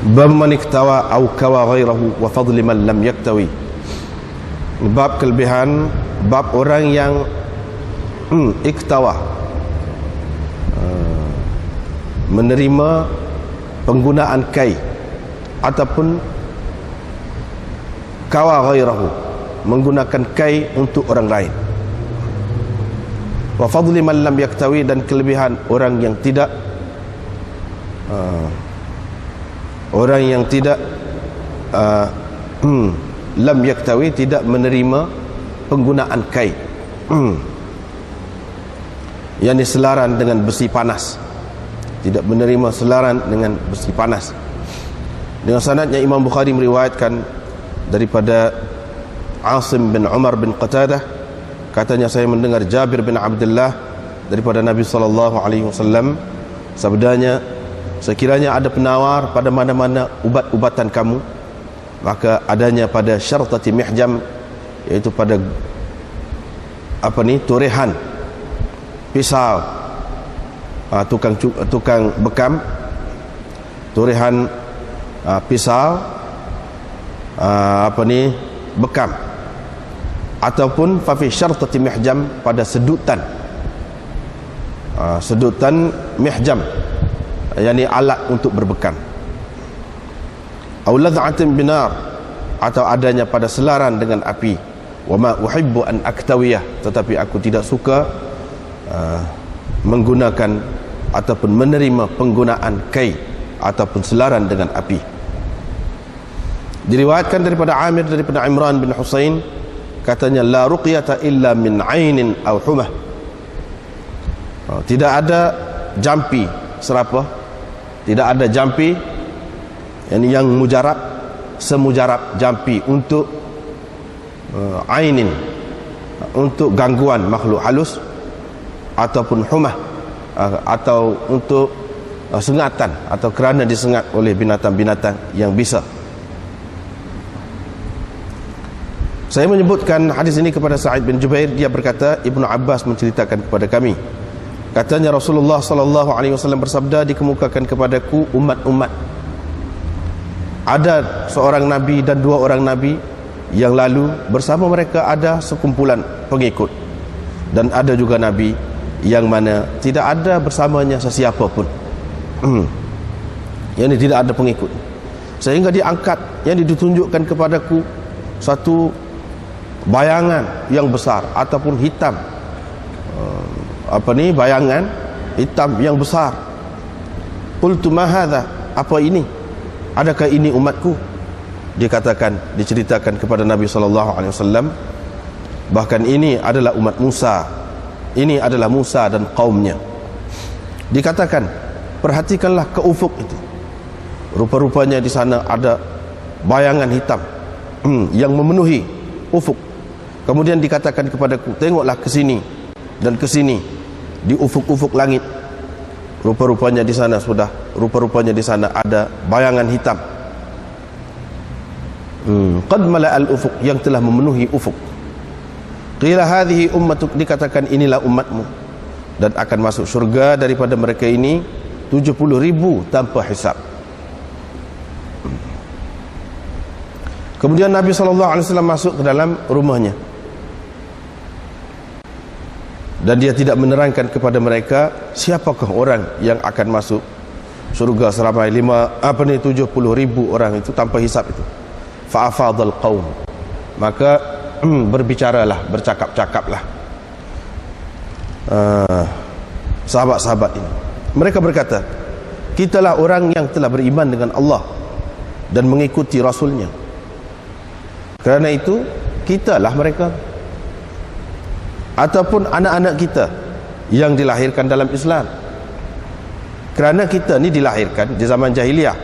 Bab man iktawa au kawa ghairahu wa fadli man lam yaktawi. Bab kelebihan, bab orang yang iktawa, menerima penggunaan kai, ataupun kawa ghairahu, menggunakan kai untuk orang lain. Wa fadli man lam yaktawi, dan kelebihan orang yang tidak lam yaktawi, tidak menerima penggunaan kai yang diselaran dengan besi panas, tidak menerima selaran dengan besi panas. Dengan sanadnya Imam Bukhari meriwayatkan daripada Asim bin Umar bin Qatadah, katanya saya mendengar Jabir bin Abdullah daripada Nabi SAW, sabdanya, sekiranya ada penawar pada mana-mana ubat-ubatan kamu, maka adanya pada syartati mihjam, iaitu pada torehan pisau, tukang bekam, torehan pisau, bekam, ataupun fa fi syartati mihjam, pada sedutan mihjam, yakni alat untuk berbekam, aw lad'atin binar, atau adanya pada selaran dengan api. Wa ma uhibbu an aktawiyah, tetapi aku tidak suka menggunakan ataupun menerima penggunaan kai ataupun selaran dengan api. Diriwayatkan daripada Amir daripada Imran bin Husain, katanya la ruqyata illa min ainin aw humah. Tidak ada jampi serapah, tidak ada jampi yang mujarab, semujarab jampi untuk ainin, untuk gangguan makhluk halus, ataupun humah, atau untuk sengatan, atau kerana disengat oleh binatang-binatang yang bisa. Saya menyebutkan hadis ini kepada Sa'id bin Jubair. Dia berkata, Ibnu Abbas menceritakan kepada kami, katanya Rasulullah SAW bersabda, dikemukakan kepadaku umat-umat, ada seorang nabi dan dua orang nabi yang lalu, bersama mereka ada sekumpulan pengikut, dan ada juga nabi yang mana tidak ada bersamanya sesiapa pun, yang ini tidak ada pengikut, sehingga diangkat, yang ditunjukkan kepadaku satu bayangan yang besar ataupun hitam, bayangan hitam yang besar. Qultu ma hadha, apa ini? Adakah ini umatku? Dikatakan, diceritakan kepada Nabi SAW, bahkan ini adalah umat Musa, ini adalah Musa dan kaumnya. Dikatakan, perhatikanlah ke ufuk itu, rupa-rupanya di sana ada bayangan hitam yang memenuhi ufuk. Kemudian dikatakan kepadaku, tengoklah ke sini dan ke sini, di ufuk-ufuk langit, rupa-rupanya di sana ada bayangan hitam. Qad mala'al ufuk, yang telah memenuhi ufuk. Qila hadhihi ummatuk, dikatakan inilah umatmu, dan akan masuk syurga daripada mereka ini 70.000 tanpa hisab. Kemudian Nabi SAW masuk ke dalam rumahnya, dan dia tidak menerangkan kepada mereka siapakah orang yang akan masuk syurga seramai 70.000 orang itu tanpa hisab itu. Fa'afadhal qaum, maka berbicaralah, bercakap-cakaplah sahabat-sahabat ini. Mereka berkata, kitalah orang yang telah beriman dengan Allah dan mengikuti Rasulnya, kerana itu kitalah mereka, ataupun anak-anak kita yang dilahirkan dalam Islam, kerana kita ni dilahirkan di zaman jahiliyah.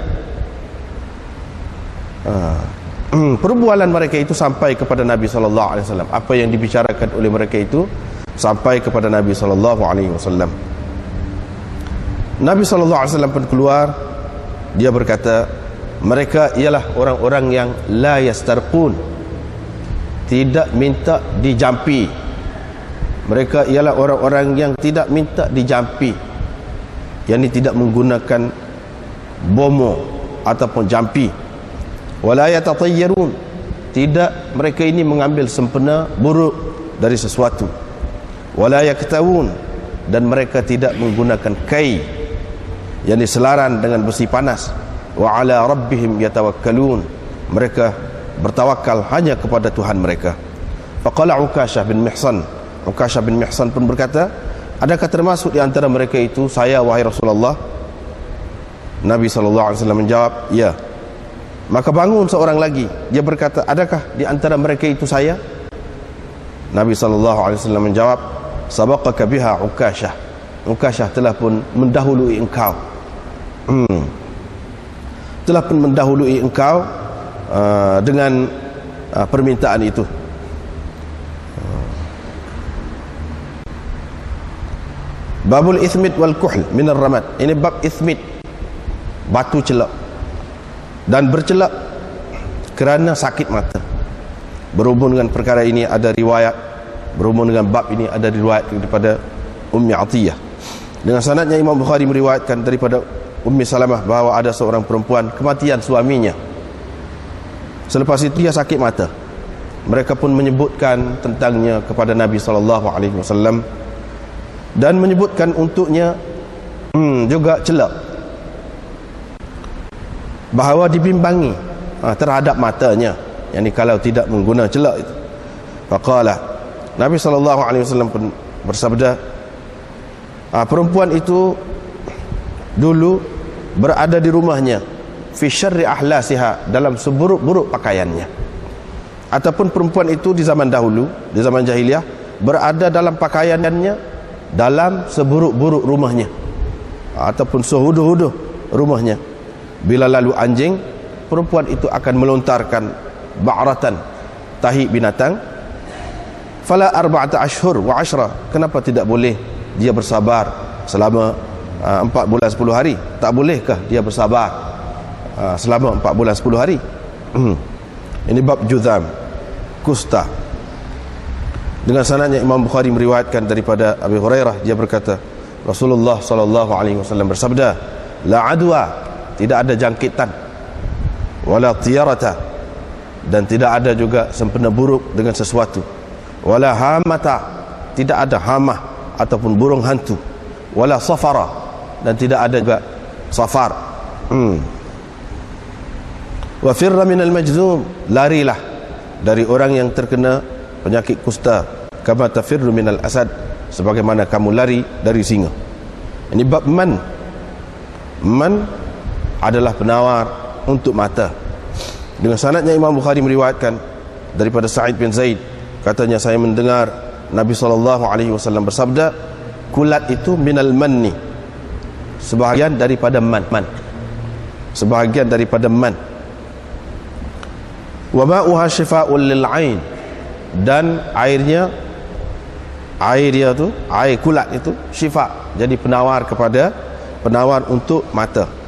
Perbualan mereka itu sampai kepada Nabi SAW. Apa yang dibicarakan oleh mereka itu sampai kepada Nabi SAW. Nabi SAW pun keluar. Dia berkata, mereka ialah orang-orang yang la yastarqun, tidak minta dijampi. Mereka ialah orang-orang yang tidak minta dijampi, yakni tidak menggunakan bomo ataupun jampi. Wala yatatayyarun, tidak mereka ini mengambil sempena buruk dari sesuatu. Wala yaktawun, dan mereka tidak menggunakan kai yang diselaran dengan besi panas. Wa ala rabbihim yatawakkalun, mereka bertawakal hanya kepada Tuhan mereka. Faqala Ukashah bin Mihsan, Ukashah bin Mihsan pun berkata, adakah termasuk di antara mereka itu saya, wahai Rasulullah? Nabi SAW menjawab, ya. Maka bangun seorang lagi, dia berkata, adakah di antara mereka itu saya? Nabi SAW menjawab, sabaqaka biha Ukashah, Ukashah telah pun mendahului engkau, telah pun mendahului engkau dengan permintaan itu. Babul ithmit wal kuhl minar ramad, ini bab ithmit, batu celak dan bercelak kerana sakit mata. Berhubung dengan perkara ini ada riwayat, berhubung dengan bab ini ada riwayat daripada Ummi Atiyah. Dengan sanadnya Imam Bukhari meriwayatkan daripada Ummi Salamah bahawa ada seorang perempuan kematian suaminya. Selepas itu dia sakit mata. Mereka pun menyebutkan tentangnya kepada Nabi SAW dan menyebutkan untuknya juga celak, bahawa dibimbangi terhadap matanya, yakni kalau tidak mengguna celak itu. Faqala, Nabi SAW pun bersabda, perempuan itu dulu berada di rumahnya fi syarri ahlasiha, dalam seburuk-buruk pakaiannya. Ataupun perempuan itu di zaman dahulu, di zaman jahiliyah, berada dalam pakaiannya dalam seburuk-buruk rumahnya, ataupun sehuduh-huduh rumahnya. Bila lalu anjing, perempuan itu akan melontarkan ba'ratan, tahi binatang. Fala arba'ata ashhur wa ashra, kenapa tidak boleh dia bersabar selama 4 bulan 10 hari? Tak bolehkah dia bersabar selama 4 bulan 10 hari? Ini bab juzam, kusta. Dengan sanadnya Imam Bukhari meriwayatkan daripada Abi Hurairah, dia berkata, Rasulullah SAW bersabda, la adwa, tidak ada jangkitan, wala tiyarata, dan tidak ada juga sempena buruk dengan sesuatu, wala hamata, tidak ada hamah ataupun burung hantu, wala safara, dan tidak ada juga safar. Wa firra minal majzum, larilah dari orang yang terkena penyakit kusta, kama tafirru minal asad, sebagaimana kamu lari dari singa. Ini bab man. Man adalah penawar untuk mata. Dengan sanadnya Imam Bukhari meriwayatkan daripada Sa'id bin Zaid, katanya saya mendengar Nabi SAW bersabda, kulat itu minal manni, sebahagian daripada man, sebahagian daripada man. Wa ma'uha shifa'un lil 'ain, dan airnya tu, air kulat itu syifa, jadi penawar untuk mata.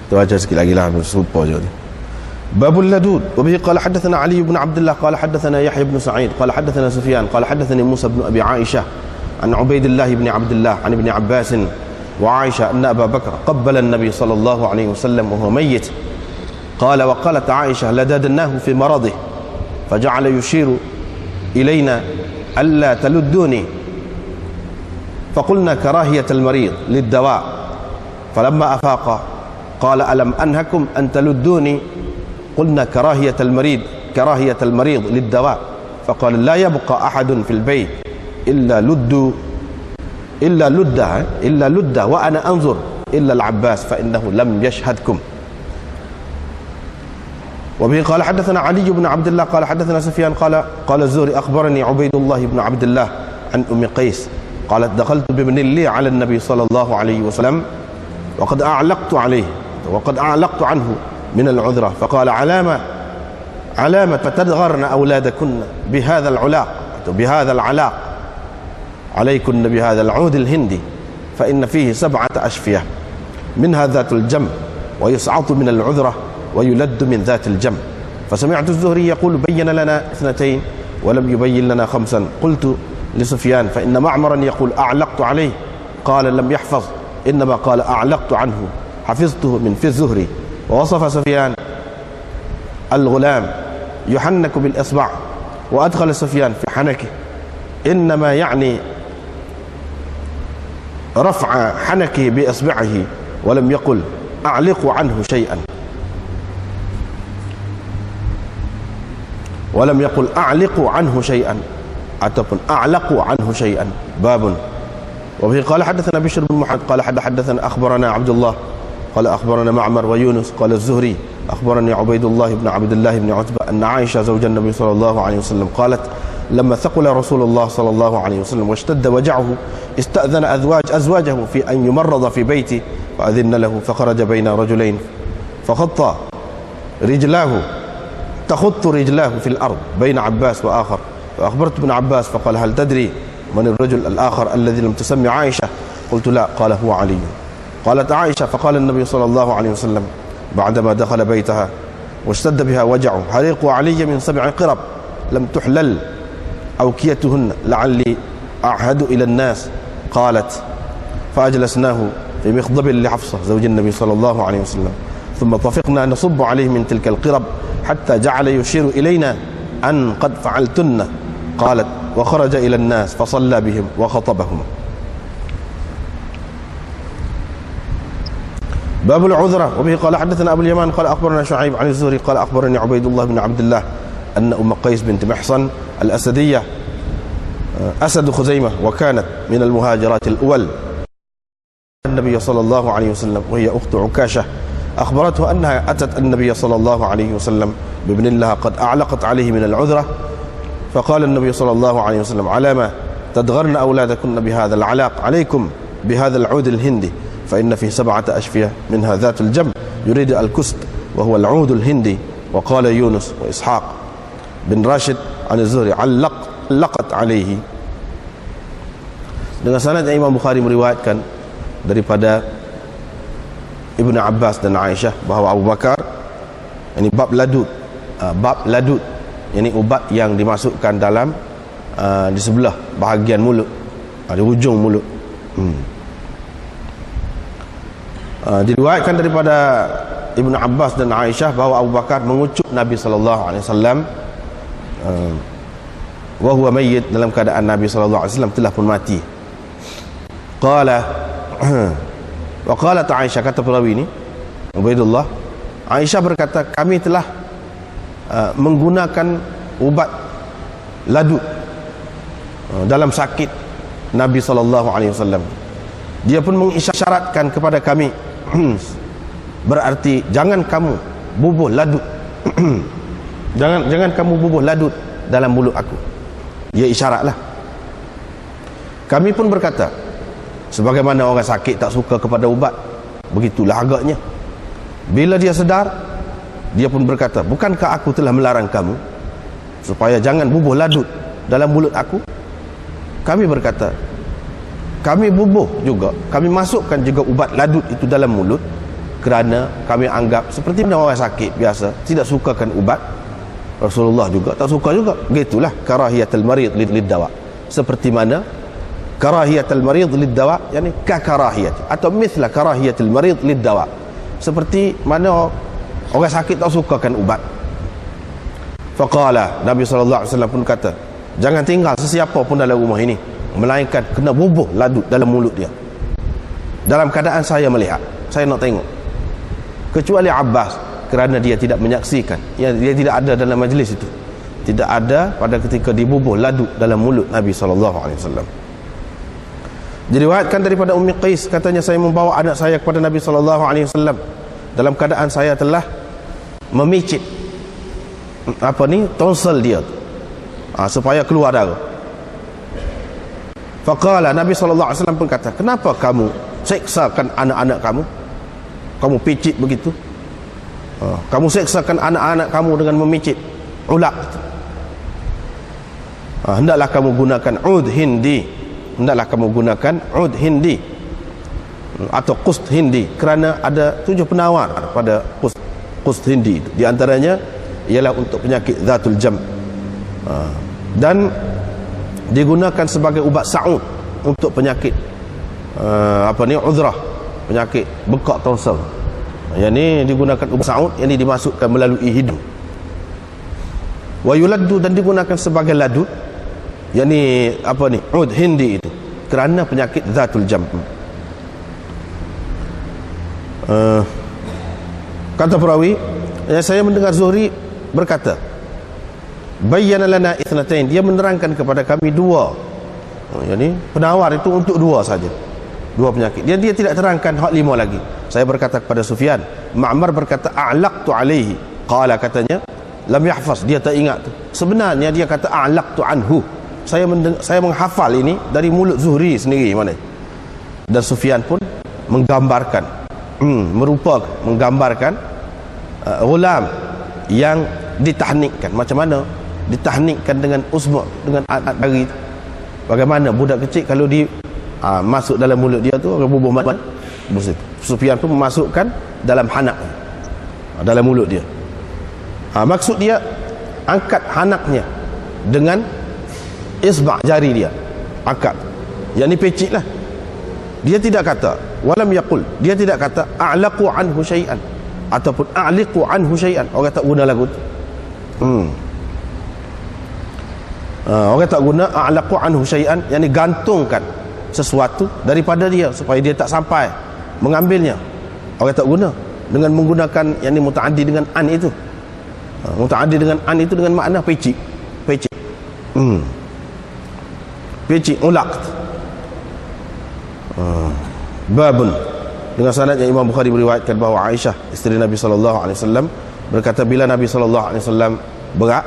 Tu aja sikit lagi lah, lupa je ni. Babul ladud, wa bihi qala hadathana Ali ibn Abdullah qala hadathana Yahya ibn Sa'id qala hadathana Sufyan qala hadathani Musa ibn Abi Aisha an Ubaidillah ibn Abdullah an ibn Abbas wa Aisha anna Abu Bakr qabbala an-nabi sallallahu alaihi wasallam wa huwa mayyit. Qala wa qalat Aisha ladadnahu fi maradih faja'ala yushiru ilayna alla taludduni فقلنا كراهية المريض للدواء فلما أفاق قال ألم أنهكم أن تلدوني قلنا كراهية المريض للدواء فقال لا يبقى أحد في البيت إلا لد وأنا أنظر إلا العباس فإنه لم يشهدكم. وبه قال حدثنا علي بن عبد الله قال حدثنا سفيان قال الزهري أخبرني عبيد الله بن عبد الله عن أم قيس قالت دخلت بابن لي على النبي صلى الله عليه وسلم وقد أعلقت عنه من العذرة فقال علامة فتدغرن أولادكن بهذا العلاق عليكن بهذا العود الهندي فإن فيه 7 أشفية منها ذات الجم ويسعط من العذرة ويلد من ذات الجنب. فسمعت الزهري يقول بين لنا 2 ولم يبين لنا 5. قلت لسفيان فإن معمرا يقول أعلقت عليه، قال لم يحفظ، إنما قال أعلقت عنه، حفظته من في الزهري. ووصف سفيان الغلام يحنك بالإصبع، وأدخل سفيان في حنكه إنما يعني رفع حنكه بإصبعه، ولم يقل أعلق عنه شيئا، ولم يقل أعلق عنه شيئا ataupun أعلق عنه شيئا. باب. وبه قال حدثنا بشر بن محمد قال حدثنا أخبرنا عبد الله قال أخبرنا معمر ويونس قال الزهري أخبرني عبيد الله بن عبد الله بن عتبة أن عائشة زوج النبي صلى الله عليه وسلم قالت لما ثقل رسول الله صلى الله عليه وسلم واشتد وجعه استأذن أزواجه في أن يمرض في بيته فأذن له، فخرج بين رجلين فخط رجلاه في الأرض بين عباس وآخر، فأخبرت ابن عباس فقال هل تدري من الرجل الآخر الذي لم تسمي عائشة؟ قلت لا، قال هو علي. قالت عائشة فقال النبي صلى الله عليه وسلم بعدما دخل بيتها واشتد بها وجعه حريقوا علي من 7 قرب لم تحلل أوكيتهن لعلي أعهد إلى الناس. قالت فأجلسناه في مخضب لحفصة زوج النبي صلى الله عليه وسلم، ثم طفقنا نصب عليه من تلك القرب حتى جعل يشير إلينا أن قد فعلتن. قالت وخرج إلى الناس فصلى بهم وخطبهم. باب العذرة. وبه قال حدثنا أبو اليمان قال أخبرنا شعيب عن الزهري قال أخبرني عبيد الله بن عبد الله أن أم قيس بنت محصن الأسدية أسد خزيمة وكانت من المهاجرات الأول النبي صلى الله عليه وسلم وهي أخت عكاشة، أخبرته أنها أتت النبي صلى الله عليه وسلم بابن لها قد أعلقت عليه من العذرة، فقال النبي صلى الله عليه وسلم على ما تدغرن أولادكن بهذا العلاق؟ عليكم بهذا العود الهندي فإن فيه 7 أشفية منها ذات الجنب يريد الكست وهو العود الهندي. وقال يونس وإسحاق بن راشد عن الزهري علقت عليه. Dengan sanad Imam Bukhari meriwayatkan daripada Ibnu Abbas dan Aisyah bahawa Abu Bakar ini bab ladud ini ubat yang dimasukkan dalam di sebelah bahagian mulut, di hujung mulut. Diriwayatkan daripada Ibnu Abbas dan Aisyah bahawa Abu Bakar mengucup Nabi sallallahu alaihi wasallam wa huwa mayyit, dalam keadaan Nabi sallallahu alaihi wasallam telah pun mati. Qala wa qalat Aisyah, kata perawi ini Ubaidullah, Aisyah berkata kami telah menggunakan ubat ladud dalam sakit Nabi sallallahu alaihi wasallam. Dia pun mengisyaratkan kepada kami berarti jangan kamu bubuh ladud jangan kamu bubuh ladud dalam mulut aku. Dia isyaratlah. Kami pun berkata sebagaimana orang sakit tak suka kepada ubat, begitulah agaknya. Bila dia sedar, dia pun berkata bukankah aku telah melarang kamu supaya jangan bubuh ladud dalam mulut aku? Kami berkata kami bubuh juga, kami masukkan juga ubat ladud itu dalam mulut kerana kami anggap seperti mana orang sakit biasa tidak sukakan ubat, Rasulullah juga tak suka juga. Begitulah karahiyatul marid lid-dawa, seperti mana karahiyatul marid lid-dawa yakni ka karahiyat atau mithla karahiyatul marid lid-dawa, seperti mana orang sakit tak sukakan ubat. Faqala, Nabi sallallahu alaihi wasallam pun kata jangan tinggal sesiapa pun dalam rumah ini melainkan kena bubuh ladud dalam mulut dia dalam keadaan saya melihat, saya nak tengok, kecuali Abbas kerana dia tidak menyaksikan, dia tidak ada dalam majlis itu, tidak ada pada ketika dibubuh ladud dalam mulut Nabi SAW. Diriwayatkan daripada Ummi Qais, katanya saya membawa anak saya kepada Nabi SAW dalam keadaan saya telah memicit tonsel dia supaya keluar darah. Faqala, Nabi SAW pun kata kenapa kamu seksakan anak-anak kamu, kamu picit begitu, kamu seksakan anak-anak kamu dengan memicit ulaq. Hendaklah kamu gunakan ud hindi, hendaklah kamu gunakan ud hindi atau qust hindi, kerana ada 7 penawar pada qust hindi itu. Di antaranya ialah untuk penyakit zatul jam, dan digunakan sebagai ubat sa'ud untuk penyakit uzrah, penyakit bengkak tonsil. Yang ni digunakan ubat sa'ud, yang ni dimasukkan melalui hidung. Wa yuladdu, dan digunakan sebagai ladud, yang ni ud hindi itu, kerana penyakit zatul jam. Kata perawi, saya mendengar Zuhri berkata, bayyana lana ithnatain, dia menerangkan kepada kami dua. Yang ni penawar itu untuk dua saja, dua penyakit. Dia tidak terangkan hak lima lagi. Saya berkata kepada Sufyan, Ma'mar berkata a'laqtu alaihi, qala, katanya lam yahfaz, dia tak ingat tu. Sebenarnya dia kata a'laqtu anhu, saya menghafal ini dari mulut Zuhri sendiri mana. Dan Sufyan pun menggambarkan, menggambarkan ghulam yang ditahnikkan. Macam mana ditahnikkan dengan usbu', dengan alat jari. Bagaimana budak kecil kalau masuk dalam mulut dia tu bubuh mati. Sufyan pun memasukkan dalam hanak, dalam mulut dia. Maksud dia angkat hanaknya dengan isba' jari dia, angkat. Yang ni pecik lah. Dia tidak kata walam yaqul, dia tidak kata a'laqu anhu syai'an ataupun a'liqu anhu syai'an. Orang tak guna lagu tu. Orang tak guna a'laqu anhu syai'an, yang ni gantungkan sesuatu daripada dia supaya dia tak sampai mengambilnya. Orang tak guna dengan menggunakan yang ni mutaaddi dengan an itu. Mutaaddi dengan an itu dengan makna pecik. Pecik, ulaq. Babun, dengan sanad yang Imam Bukhari meriwayatkan bahawa Aisyah, isteri Nabi SAW, berkata bila Nabi SAW berat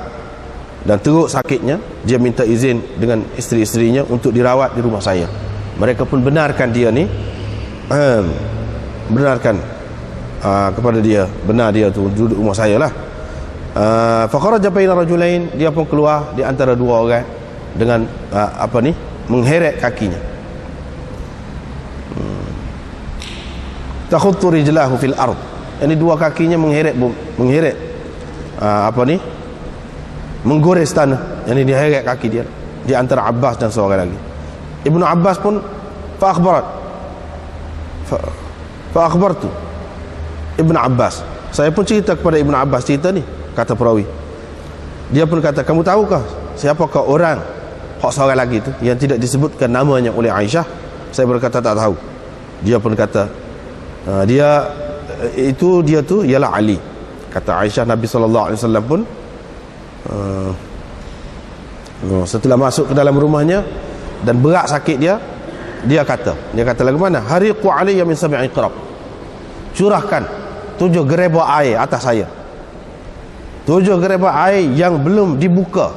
dan teruk sakitnya, dia minta izin dengan isteri-isterinya untuk dirawat di rumah saya. Mereka pun benarkan dia ni, benarkan kepada dia, benar dia tu duduk rumah saya lah. Faqaraja baina rajulain, dia pun keluar di antara dua orang dengan mengheret kakinya. Takhuttu rijlahu fil ard, ini dua kakinya mengheret menggores tanah. Yang ini diheret kaki dia di antara Abbas dan seorang lagi. Ibnu Abbas pun fa akhbartu Ibnu Abbas, saya pun cerita kepada Ibnu Abbas cerita ni, kata perawi. Dia pun kata, kamu tahukah siapakah orang seorang lagi tu yang tidak disebutkan namanya oleh Aisyah? Saya berkata tak tahu. Dia pun kata dia tu ialah Ali. Kata Aisyah, Nabi SAW pun setelah masuk ke dalam rumahnya dan berat sakit dia kata lagu mana, hariqu alayya min sab'i qirab, curahkan 7 gereba air atas saya, 7 gereba air yang belum dibuka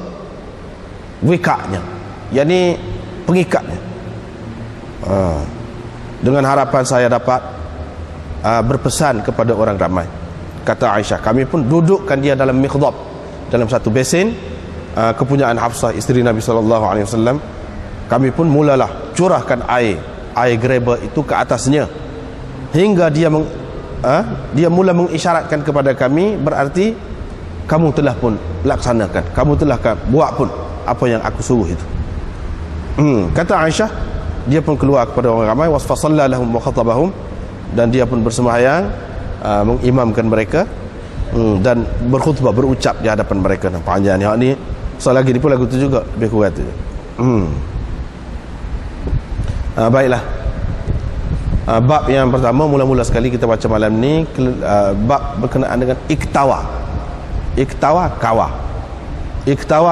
wikaknya, yakni pengikatnya, dengan harapan saya dapat berpesan kepada orang ramai. Kata Aisyah, kami pun dudukkan dia dalam mikhdab, dalam satu besin kepunyaan Hafsah, isteri Nabi SAW. Kami pun mulalah curahkan air gereba itu ke atasnya, hingga dia mula mengisyaratkan kepada kami, berarti kamu telah pun laksanakan, kamu telah buat pun apa yang aku suruh itu. Kata Aisyah, dia pun keluar kepada orang ramai, wasfasalla lahum wa khatabahum, dan dia pun bersembahyang, mengimamkan mereka, dan berkhutbah, berucap di hadapan mereka. Panjang ni. Soal lagi ni pun lagu tu juga lebih kurang tu. Baiklah. Bab yang pertama, mula-mula sekali kita baca malam ni, bab berkenaan dengan iktawa. Iktawa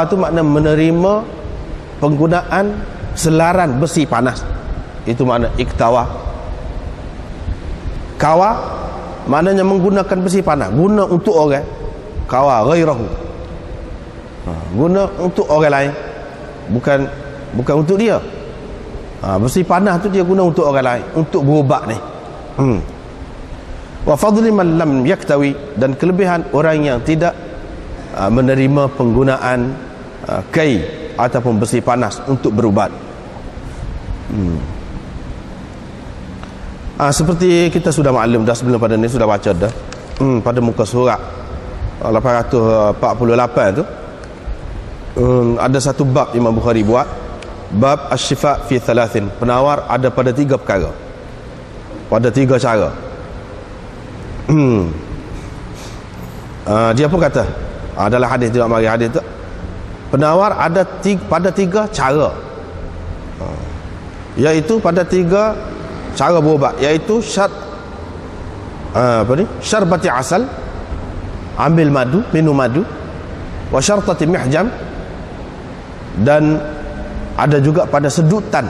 tu makna menerima penggunaan selaran besi panas. Itu makna iktawa. Kawa maknanya menggunakan besi panas, guna untuk orang. Kawa ghairahu, guna untuk orang lain, bukan untuk dia. Besi panas tu dia guna untuk orang lain, untuk berubat ni. Wa fadli man lam yaktawi, dan kelebihan orang yang tidak menerima penggunaan kai ataupun besi panas untuk berubat. Seperti kita sudah maklum dah, sebelum pada ni sudah baca dah, pada muka surat 848 tu, ada satu bab Imam Bukhari buat, bab asy-syifa fi thalathin, penawar ada pada 3 perkara, pada 3 cara. Dia pun kata dalam hadis juga, mari hadis tu, penawar ada pada 3 cara, iaitu pada 3 cara berubat, iaitu syarbati asal, ambil madu, minum madu, wa syartati mihjam, dan ada juga pada sedutan,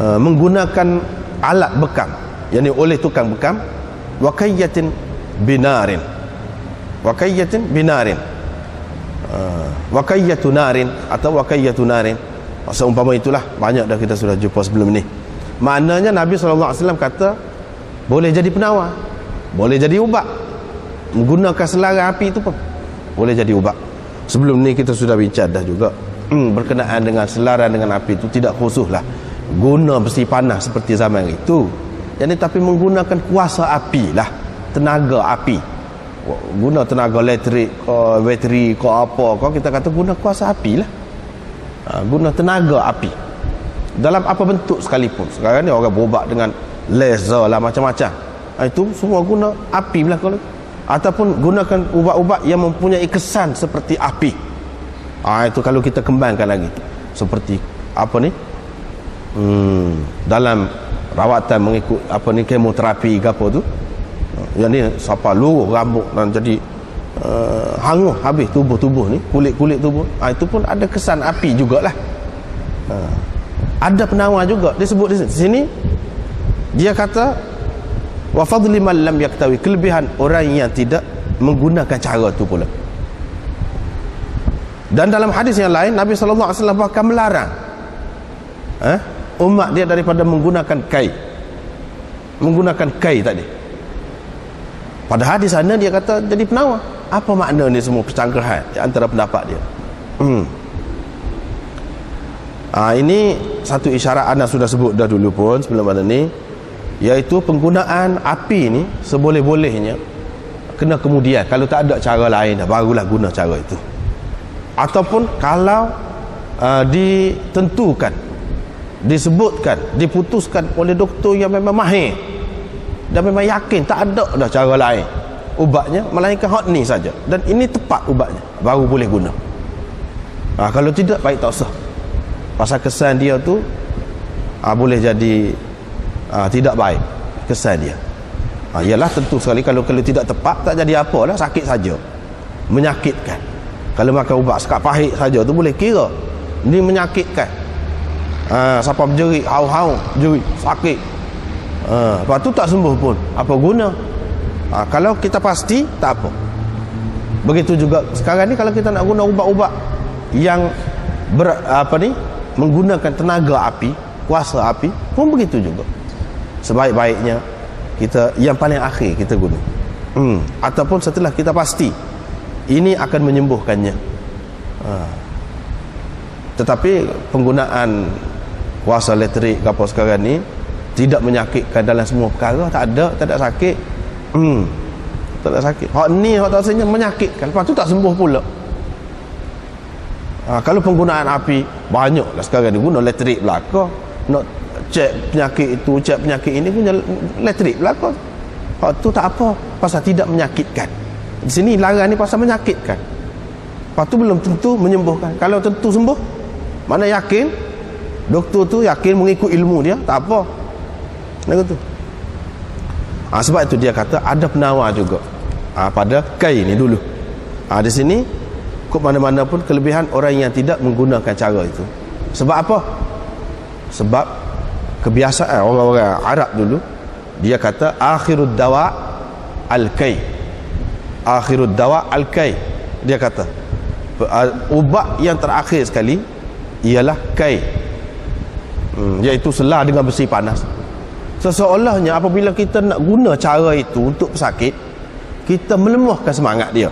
menggunakan alat bekam, yakni oleh tukang bekam, wa kayyatin binarin, wa kayyatu narin atau wa kayyatu narin. Seumpama itulah, banyak dah kita sudah jumpa sebelum ni. Maknanya Nabi SAW kata boleh jadi penawar, boleh jadi ubat, menggunakan selara api itu pun boleh jadi ubat. Sebelum ni kita sudah bincang dah juga berkenaan dengan selara dengan api itu tidak khusus lah guna besi panas seperti zaman itu, jadi tapi menggunakan kuasa api lah, tenaga api, guna tenaga elektrik ke bateri ke apa ke, kita kata guna kuasa api lah, guna tenaga api dalam apa bentuk sekalipun. Sekarang ni orang berubat dengan laser lah, macam-macam, itu semua guna api belakang, ataupun gunakan ubat-ubat yang mempunyai kesan seperti api. Itu kalau kita kembangkan lagi seperti apa ni, dalam rawatan mengikut apa ni, kemoterapi ke apa tu, yang ni siapa luruh rambut dan jadi hangus habis tubuh ni, kulit tubuh, itu pun ada kesan api jugalah. Ada penawar juga disebut di sini. Dia kata wa fadli man lam yaktawi, kelebihan orang yang tidak menggunakan cara tu pula. Dan dalam hadis yang lain Nabi SAW bahkan melarang umat dia daripada menggunakan kai tadi. Pada hadis sana dia kata jadi penawar. Apa makna ni semua percanggahan di antara pendapat dia? Ini satu isyarat anda sudah sebut dah dulu pun sebelum pada ni, iaitu penggunaan api ni seboleh-bolehnya kena kemudian, kalau tak ada cara lain dah, barulah guna cara itu. Ataupun kalau ditentukan, disebutkan, diputuskan oleh doktor yang memang mahir dan memang yakin tak ada dah cara lain ubatnya melainkan hot ni saja, dan ini tepat ubatnya, baru boleh guna. Kalau tidak, baik tak usah, pasal kesan dia tu boleh jadi tidak baik kesan dia. Ialah tentu sekali kalau tidak tepat, tak jadi apalah, sakit saja, menyakitkan. Kalau makan ubat sekat pahit saja tu boleh kira ni menyakitkan. Siapa berjerit, hau-hau jerit, sakit, lepas tu tak sembuh pun, apa guna? Kalau kita pasti, tak apa. Begitu juga sekarang ni, kalau kita nak guna ubat-ubat yang menggunakan tenaga api, kuasa api pun begitu juga. Sebaik-baiknya kita yang paling akhir kita guna, ataupun setelah kita pasti ini akan menyembuhkannya. Tetapi penggunaan kuasa elektrik apa sekarang ni tidak menyakitkan dalam semua perkara, tak ada sakit. Tak ada sakit. Hak ni hak tak rasanya menyakitkan, lepas tu tak sembuh pula. Kalau penggunaan api banyaklah sekarang ni, guna elektrik belaka, nak cek penyakit itu, cek penyakit ini, punya elektrik belaka. Hak tu tak apa, pasal tidak menyakitkan. Di sini larang ni pasal menyakitkan. Lepas tu belum tentu menyembuhkan. Kalau tentu sembuh, mana yakin, doktor tu yakin mengikut ilmu dia, tak apa. Begitu. Sebab itu dia kata ada penawar juga pada kai ni dulu. Di sini ke mana-mana pun kelebihan orang yang tidak menggunakan cara itu. Sebab apa? Sebab kebiasaan orang-orang Arab dulu, dia kata akhirud dawa al-kai. Akhirud dawa al-kai. Dia kata ubat yang terakhir sekali ialah kai, iaitu selah dengan besi panas. Seseolahnya apabila kita nak guna cara itu untuk pesakit, kita melemahkan semangat dia.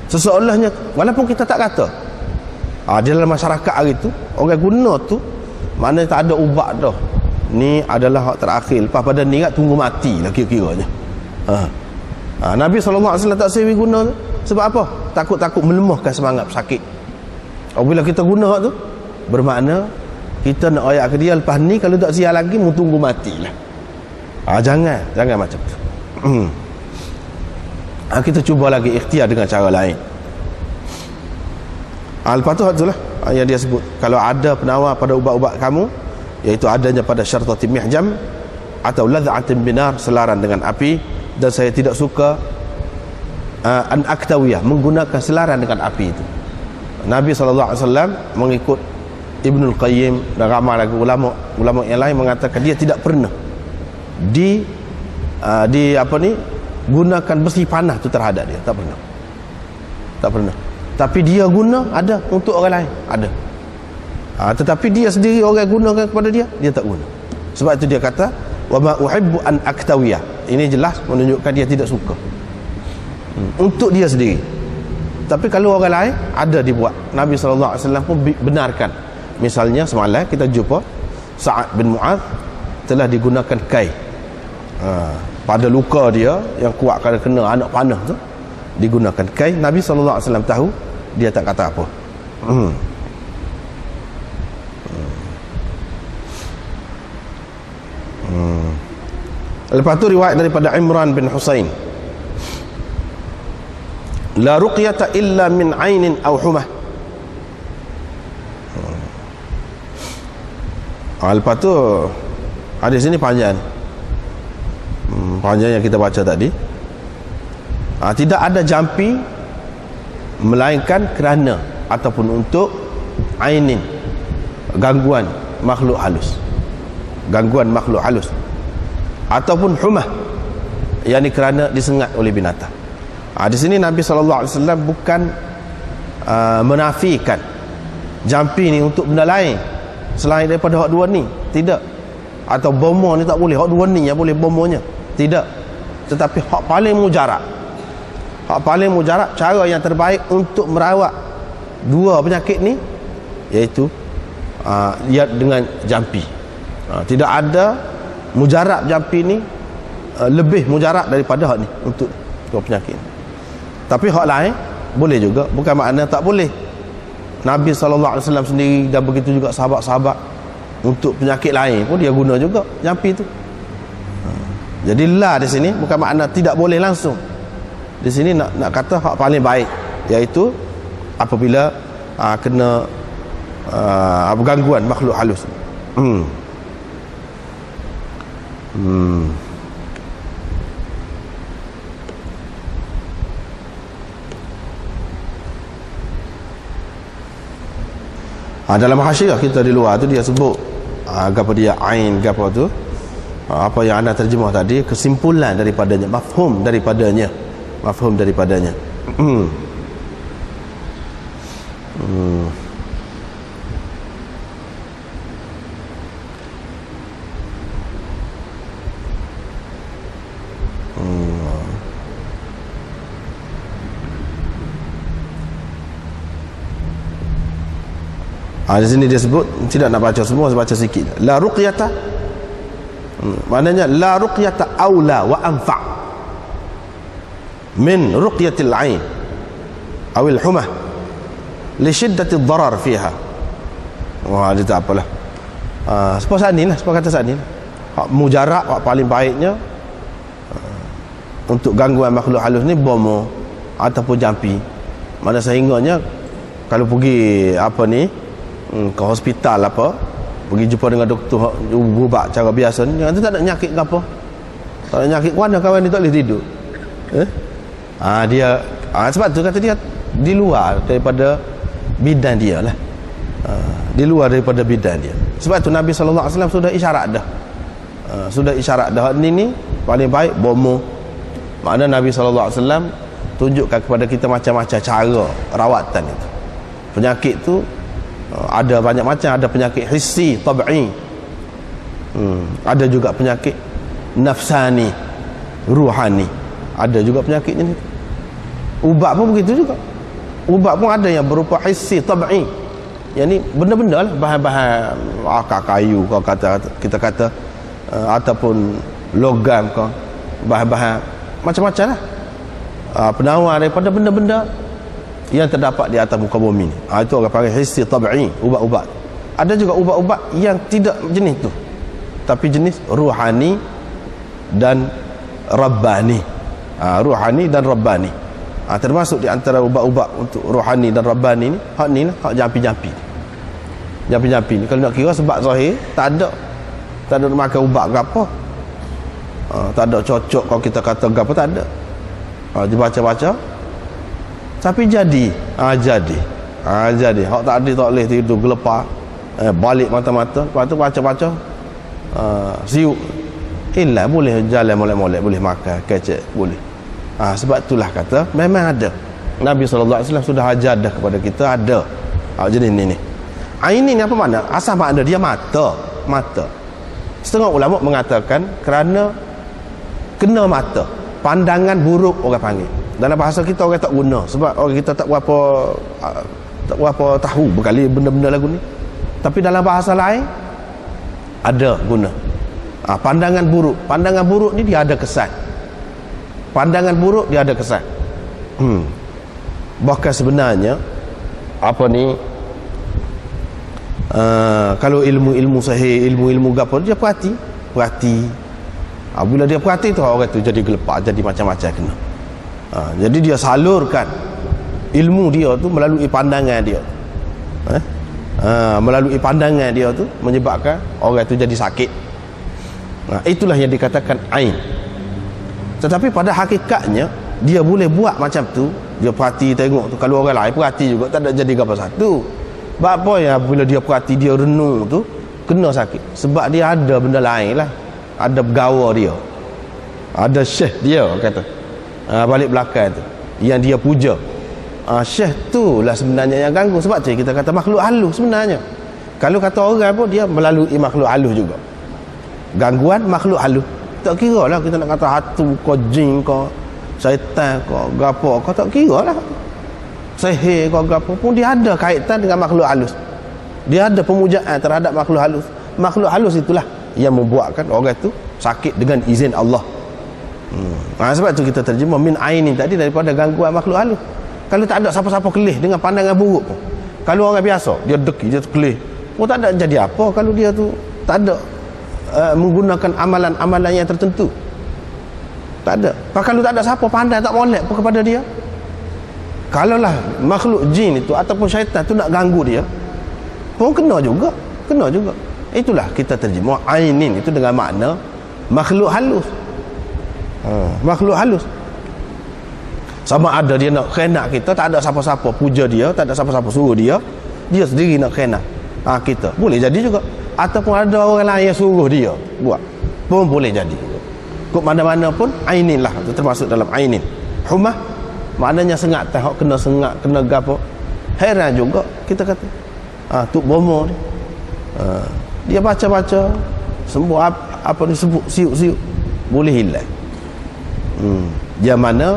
Seseolahnya, walaupun kita tak kata, di dalam masyarakat hari itu orang guna tu, mana tak ada ubat dah, ni adalah hak terakhir. Lepas pada ni kat tunggu mati lah kira-kiranya. Nabi SAW tak sewi guna tu. Sebab apa? Takut-takut melemahkan semangat pesakit. Apabila kita guna hak tu, bermakna kita nak ayak ke dia lepas ni kalau tak siap lagi mau tunggu matilah. Jangan macam tu. Kita cuba lagi ikhtiar dengan cara lain. Lepas tu hak tu lah yang dia sebut, kalau ada penawar pada ubat-ubat kamu, iaitu adanya pada syartati mihjam atau ladha'atin binar, selaran dengan api, dan saya tidak suka an aktawiyah, menggunakan selaran dengan api itu. Nabi SAW mengikut Ibnul Qayyim dan ramai lagi ulama yang lain mengatakan dia tidak pernah di gunakan besi panah tu terhadap dia, tak pernah. Tapi dia guna ada untuk orang lain, ada. Tetapi dia sendiri orang gunakan kepada dia tak guna. Sebab itu dia kata wa ma uhibbu an aktawiyah. Ini jelas menunjukkan dia tidak suka untuk dia sendiri. Tapi kalau orang lain ada dibuat. Nabi SAW pun benarkan. Misalnya semalam kita jumpa Sa'ad bin Mu'adh telah digunakan kai pada luka dia yang kuat kerana kena anak panah tu, digunakan kai. Nabi SAW tahu, dia tak kata apa. Lepas tu riwayat daripada Imran bin Husain, la ruqyata illa min ainin aw humah. Lepas tu hadis ini panjang, panjang yang kita baca tadi. Tidak ada jampi melainkan kerana ataupun untuk ainin, gangguan makhluk halus, ataupun humah, yakni kerana disengat oleh binatang. Di sini Nabi SAW bukan menafikan jampi ni untuk benda lain selain daripada hak dua ni, tidak. Atau bomo ni tak boleh, hak dua ni yang boleh bomonya, tidak. Tetapi hak paling mujarab, cara yang terbaik untuk merawat dua penyakit ni iaitu dengan jampi. Tidak ada mujarab jampi ni lebih mujarab daripada hak ni untuk dua penyakit. Tapi hak lain boleh juga, bukan makna tak boleh. Nabi SAW sendiri dan begitu juga sahabat-sahabat untuk penyakit lain pun dia guna juga jampi tu. Jadi la di sini bukan makna tidak boleh langsung. Di sini nak kata hak paling baik iaitu apabila kena gangguan makhluk halus. Dalam hasyiah kita di luar tu dia sebut apa dia ain ke apa tu, apa yang anda terjemah tadi, kesimpulan daripadanya, mafhum daripadanya. Di sini dia sebut, tidak nak baca semua, baca sikit. La ruqyata, maknanya la ruqyata aula wa anfa' min ruqyatil ain awil humah li shiddati ad-darar fiha. Dia tak apalah. Seperti ni lah, seperti kata saat ni lah. Hak mujarab, hak paling baiknya untuk gangguan makhluk halus ni bomo ataupun jampi. Mana sehingganya kalau pergi ke hospital pergi jumpa dengan doktor ubat cara biasa ni, tu tak ada nyakit ke apa, tak ada nyakit mana kawan ni tak boleh tidur. Dia sebab tu kata dia di luar daripada bidan dia lah, di luar daripada bidan dia. Sebab tu Nabi SAW sudah isyarat dah, ni paling baik bomo. Makna Nabi SAW tunjukkan kepada kita macam-macam cara rawatan itu. Penyakit tu ada banyak macam, ada penyakit hissi, tab'i, ada juga penyakit nafsani, ruhani, ada juga penyakitnya ni. Ubat pun begitu juga, ubat pun ada yang berupa hissi, tab'i, Yang ni benda-benda lah, bahan-bahan akar kayu kau kata, kita kata ataupun logam kau, bahan-bahan macam-macam lah, penawar daripada benda-benda yang terdapat di atas muka bumi ni. Itu orang panggil hissi tab'i, ubat-ubat. Ada juga ubat-ubat yang tidak jenis tu, tapi jenis ruhani dan rabbani. Ruhani dan rabbani. Termasuk di antara ubat-ubat untuk rohani dan rabbani ni, hak ni lah, hak jampi-jampi ni. Kalau nak kira sebab zahir, tak ada nak makan ubat ke apa, tak ada cocok kalau kita kata ke apa, tak ada. Dia baca-baca tapi jadi hak tak ada tak boleh tidur gelepar, balik mata-mata, lepas tu baca-baca siuk hilang, boleh jalan molek-molek, boleh makan kecek, boleh. Sebab itulah kata memang ada, Nabi SAW sudah ajar dah kepada kita ada jenis ni. Ainin ni apa makna? Asal makna dia mata. Setengah ulama mengatakan kerana kena mata, pandangan buruk orang panggil. Dalam bahasa kita orang tak guna, sebab orang kita tak berapa tahu berkali benda-benda lagu ni. Tapi dalam bahasa lain ada guna. Pandangan buruk ni dia ada kesan. Pandangan buruk dia ada kesan. Bahkan sebenarnya apa ni, kalau ilmu sahih, ilmu gapo, dia perhati. Bila dia perhati tu, orang tu jadi gelepak, jadi macam-macam kena. Jadi dia salurkan ilmu dia tu melalui pandangan dia. Melalui pandangan dia tu menyebabkan orang tu jadi sakit. Itulah yang dikatakan ain. Tetapi pada hakikatnya dia boleh buat macam tu, dia perhati tengok tu, kalau orang lain perhati juga tak ada jadi apa satu. Sebab apa ya, bila dia perhati, dia renung tu kena sakit, sebab dia ada benda lain lah, ada gawa dia, ada syekh dia kata, balik belakang tu yang dia puja. Syekh tu lah sebenarnya yang ganggu. Sebab tu kita kata makhluk halus sebenarnya. Kalau kata orang pun, dia melalui makhluk halus juga, gangguan makhluk halus. Tak kira lah kita nak kata hatu kau, jin kau, syaitan kau, gapo kau, tak kira lah, sihir kau, gapo pun, dia ada kaitan dengan makhluk halus. Dia ada pemujaan terhadap makhluk halus. Makhluk halus itulah yang membuatkan orang tu sakit dengan izin Allah. Sebab tu kita terjemah min ainin tadi, daripada gangguan makhluk halus. Kalau tak ada siapa-siapa kelih dengan pandangan buruk pun, kalau orang biasa dia deki, dia kelih pun, tak ada jadi apa kalau dia tu tak ada menggunakan amalan-amalan yang tertentu. Tak ada. Kalau tak ada siapa pandai, tak molek pun kepada dia. Kalaulah makhluk jin itu ataupun syaitan tu nak ganggu dia pun, kena juga. Itulah kita terjemah ainin itu dengan makna makhluk halus. Makhluk halus. Sama ada dia nak khenak kita, tak ada siapa-siapa puja dia, tak ada siapa-siapa suruh dia, dia sendiri nak khenak kita, boleh jadi juga. Ataupun ada orang lain yang suruh dia buat pun boleh jadi. Kok mana-mana pun ainin lah, itu termasuk dalam ainin. Humah maknanya sengat, tak kena sengat, kena gapo. Heran juga kita kata Tuk Bomo ni, dia baca-baca semua apa ni, sebut siuk-siuk, boleh hilang. Dia mana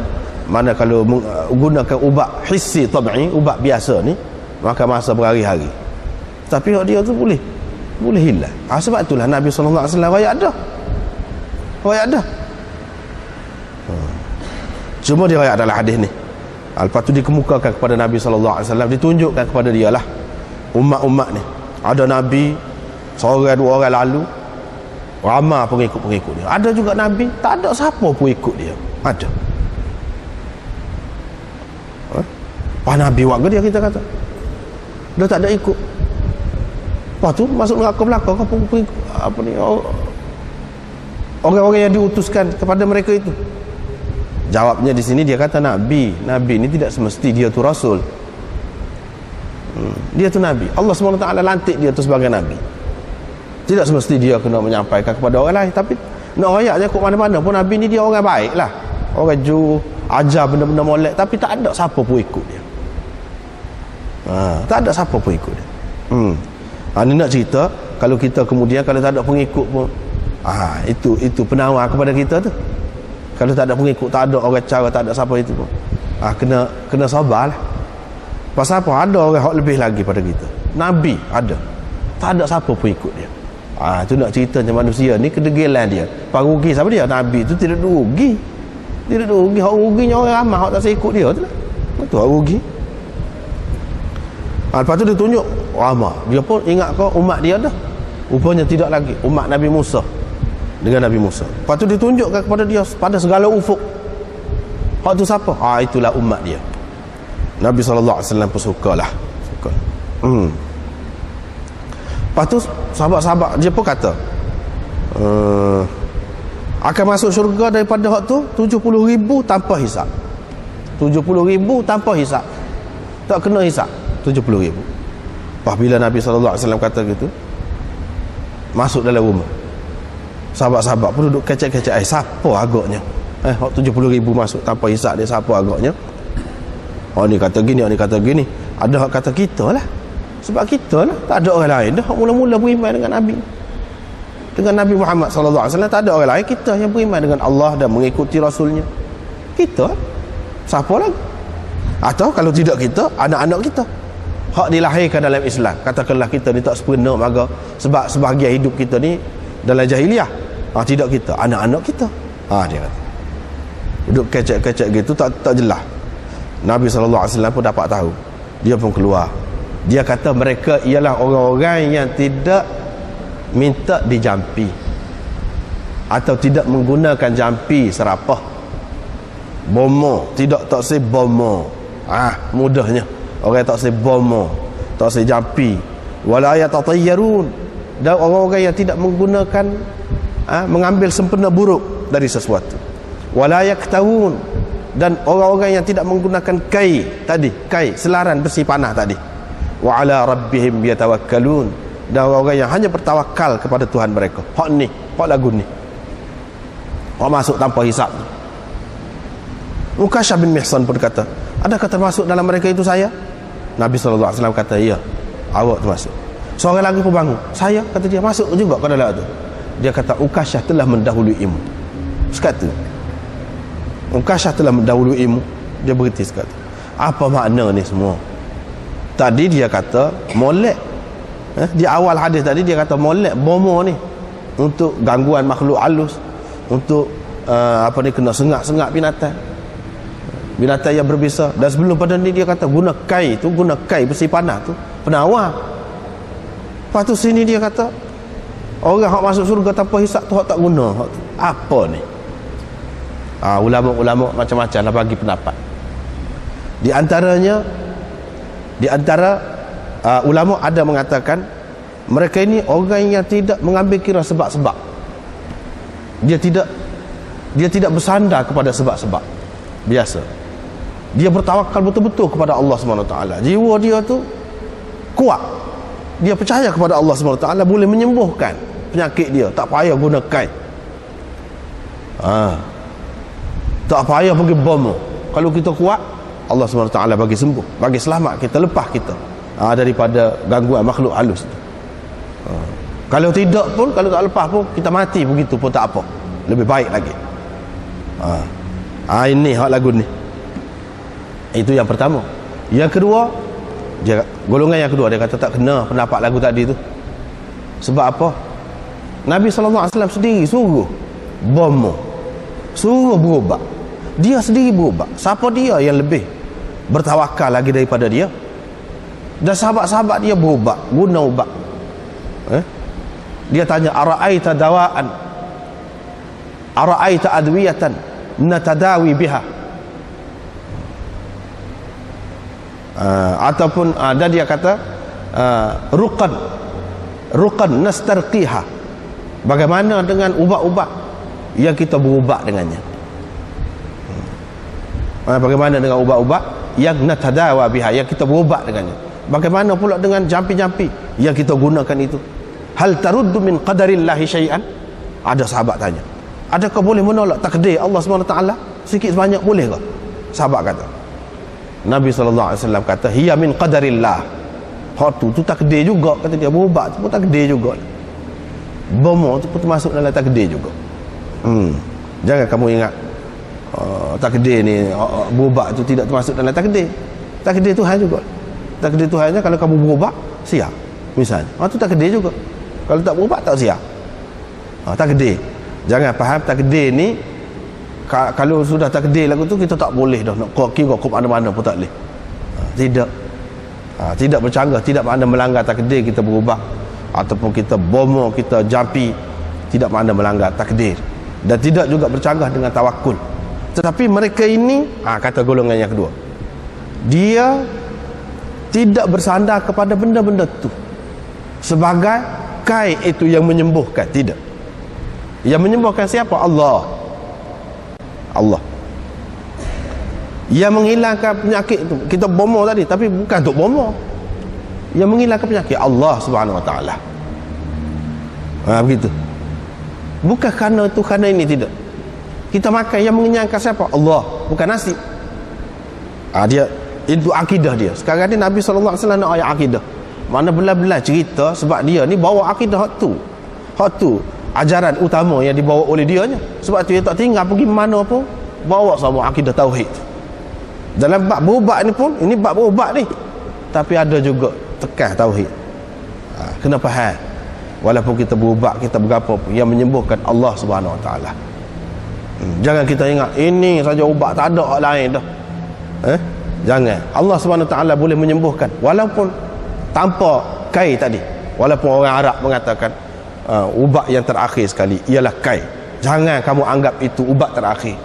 kalau menggunakan ubat hissi tab'i, ubat biasa ni, maka masa berhari-hari. Tapi dia tu boleh hilang. Sebab itulah Nabi SAW rakyat dah. Cuma dia rakyat dalam hadis ni. Lepas tu dikemukakan kepada Nabi SAW, ditunjukkan kepada dia lah umat-umat ni. Ada Nabi seorang dua orang lalu, ramai pengikut-pengikut dia. Ada juga Nabi tak ada siapa pun ikut dia. Ada. Nabi warga dia, kita kata dia tak ada ikut. Lepas tu masuk neraka belakang apa ni, orang-orang yang diutuskan kepada mereka itu. Jawabnya di sini dia kata Nabi ni tidak semesti dia tu Rasul. Dia tu Nabi. Allah SWT lantik dia tu sebagai Nabi. Tidak semesti dia kena menyampaikan kepada orang lain. Tapi nak rakyatnya kok mana-mana pun, Nabi ni dia orang baik lah, orang jujur, ajar benda-benda molek, tapi tak ada siapa pun ikut dia. Tak ada siapa pun ikut dia. Ni nak cerita, kalau kita kemudian kalau tak ada pengikut pun, itu penawar kepada kita tu. Kalau tak ada pengikut, tak ada orang cara, tak ada siapa itu pun, kena sabarlah. Pasal apa? Ada orang hak lebih lagi pada kita. Nabi ada, tak ada siapa pun ikut dia. Tu nak cerita macam manusia ni kedegilan dia. Parugi siapa dia? Nabi tu tidak rugi. Tidak rugi. Hak ruginya orang ramai, hak tak saya ikut dia tu lah. Betul hak rugi. Lepas tu dia tunjuk ramai. Dia pun ingat kau umat dia dah. Rupanya tidak lagi. Umat Nabi Musa dengan Nabi Musa. Lepas tu ditunjukkan kepada dia pada segala ufuk. Hak tu siapa? Itulah umat dia. Nabi SAW pun sukalah. Suka. Lepas tu sahabat-sahabat dia pun kata akan masuk syurga daripada hak tu 70,000 tanpa hisap. 70,000 tanpa hisap. Tak kena hisap 70,000. Apabila Nabi SAW kata gitu, masuk dalam rumah, sahabat-sahabat pun duduk kecek-kecek. Siapa agaknya? 70,000 masuk tanpa hisap dia, siapa agaknya? Ni kata gini, ni kata gini. Ada hak kata kita lah. Sebab kita lah, tak ada orang lain dah mula-mula beriman dengan Nabi, dengan Nabi Muhammad SAW. Tak ada orang lain, kita yang beriman dengan Allah dan mengikuti Rasulnya. Kita siapa lagi? Atau kalau tidak kita, anak-anak kita hak dilahirkan dalam Islam. Katakanlah kita ni tak sempurna maka sebab sebahagian hidup kita ni dalam jahiliah. Tidak kita, anak-anak kita. Dia kata duduk kecek-kecek gitu, tak jelas. Nabi SAW pun dapat tahu. Dia pun keluar. Dia kata mereka ialah orang-orang yang tidak minta dijampi atau tidak menggunakan jampi serapah. Bomo, tidak tak say bomo. Mudahnya orang tak say bomo, tak say jampi. Wala yatatayyarun, dan orang-orang yang tidak menggunakan mengambil sempena buruk dari sesuatu. Wala yaktawun, dan orang-orang yang tidak menggunakan kai tadi, kai selaran besi panah tadi. Wa ala rabbihim yatawakkalun, dan orang-orang yang hanya bertawakal kepada Tuhan mereka. Hak ni, hak lagu ni, hak masuk tanpa hisap. Ukasyah bin Mihsan pun kata, adakah termasuk dalam mereka itu saya? Nabi SAW kata, ya, awak termasuk. Seorang lagi pun bangun, saya, kata dia, masuk juga ke dalam itu. Dia kata, Ukasyah telah mendahuluimu. Sekata Ukasyah telah mendahuluimu. Dia berhenti sekata. Apa makna ni semua? Tadi dia kata molek, di awal hadis tadi dia kata molek bomo ni untuk gangguan makhluk halus, untuk kena sengak-sengak binatang yang berbisa. Dan sebelum pada ni dia kata guna kai besi panah tu penawar. Lepas tu sini dia kata orang hak masuk surga tanpa hisap tu hak tak guna hak tu. Apa ni? Ulama-ulama macam-macam lah bagi pendapat. Di antara ulama ada mengatakan mereka ini orang yang tidak mengambil kira sebab-sebab. Dia tidak bersandar kepada sebab-sebab biasa. Dia bertawakal betul-betul kepada Allah SWT. Jiwa dia tu kuat. Dia percaya kepada Allah SWT boleh menyembuhkan penyakit dia, tak payah guna kain. Tak payah pergi bom. Kalau kita kuat, Allah SWT bagi sembuh, bagi selamat kita, lepas kita daripada gangguan makhluk halus itu. Kalau tidak pun, kalau tak lepas pun, kita mati begitu pun tak apa, lebih baik lagi. Ini hak lagu ni. Itu yang pertama. Yang kedua, golongan yang kedua, dia kata tak kena pendapat lagu tadi tu. Sebab apa? Nabi SAW sendiri suruh bom, suruh berubat. Dia sendiri berubat. Siapa dia yang lebih bertawakal lagi daripada dia? Dan sahabat-sahabat dia berubat, guna ubat. Dia tanya, ara'aita dawaan, ara'aita adwiyatan natadawi biha. Ataupun dan dia kata ruqan nastarqiha. Bagaimana dengan ubat-ubat yang kita berubat dengannya? Bagaimana dengan ubat-ubat yang natadawa biha, yang kita berubat dengannya? Bagaimana pula dengan jampi-jampi yang kita gunakan itu? Hal taruddu min qadarillahi syai'an? Ada sahabat tanya, adakah boleh menolak takdir Allah SWT sikit sebanyak, boleh ke? Sahabat kata, Nabi SAW kata, hiya min qadarillah. Hak tu takdir juga, kata dia. Berubat tu pun takdir juga. Bomo tu pun termasuk dalam takdir juga. Jangan kamu ingat takdir ni, berubat tu tidak termasuk dalam takdir. Takdir Tuhan juga. Takdir Tuhannya kalau kamu berubat, siap misalnya. Tu takdir juga. Kalau tak berubat tak siap. Takdir. Jangan faham takdir ni kalau sudah takdir lagu tu kita tak boleh dah nak kira ke mana-mana pun tak boleh. Tidak. Tidak bercanggah, tidak makna melanggar takdir kita berubah ataupun kita bomo, kita jampi, tidak makna melanggar takdir. Dan tidak juga bercanggah dengan tawakul. Tetapi mereka ini kata golongan yang kedua, dia tidak bersandar kepada benda-benda tu sebagai kai itu yang menyembuhkan. Tidak. Yang menyembuhkan siapa? Allah. Yang menghilangkan penyakit itu kita bomo tadi, tapi bukan untuk bomo. Yang menghilangkan penyakit Allah Subhanahu Wa Taala. Begitu. Bukan kerana itu, kerana ini, tidak. Kita makan yang mengenyangkan siapa? Allah, bukan nasi. Dia itu akidah dia. Sekarang ni Nabi sallallahu alaihi wasallam nak ayat akidah. Mana belah-belah cerita sebab dia ni bawa akidah hak tu. Hak tu ajaran utama yang dibawa oleh dia nya. Sebab tu dia tak tinggal pergi mana pun bawa sama akidah tauhid. Dalam bab berubat ni pun, ini bab berubat ni, tapi ada juga tekan tauhid. Kena faham. Walaupun kita berubat, kita berapa pun, yang menyembuhkan Allah Subhanahu Wa Taala. Jangan kita ingat ini saja ubat, tak ada hak lain dah. Jangan. Allah Subhanahu Wa Taala boleh menyembuhkan walaupun tanpa kai tadi. Walaupun orang Arab mengatakan ubat yang terakhir sekali ialah kai. Jangan kamu anggap itu ubat terakhir.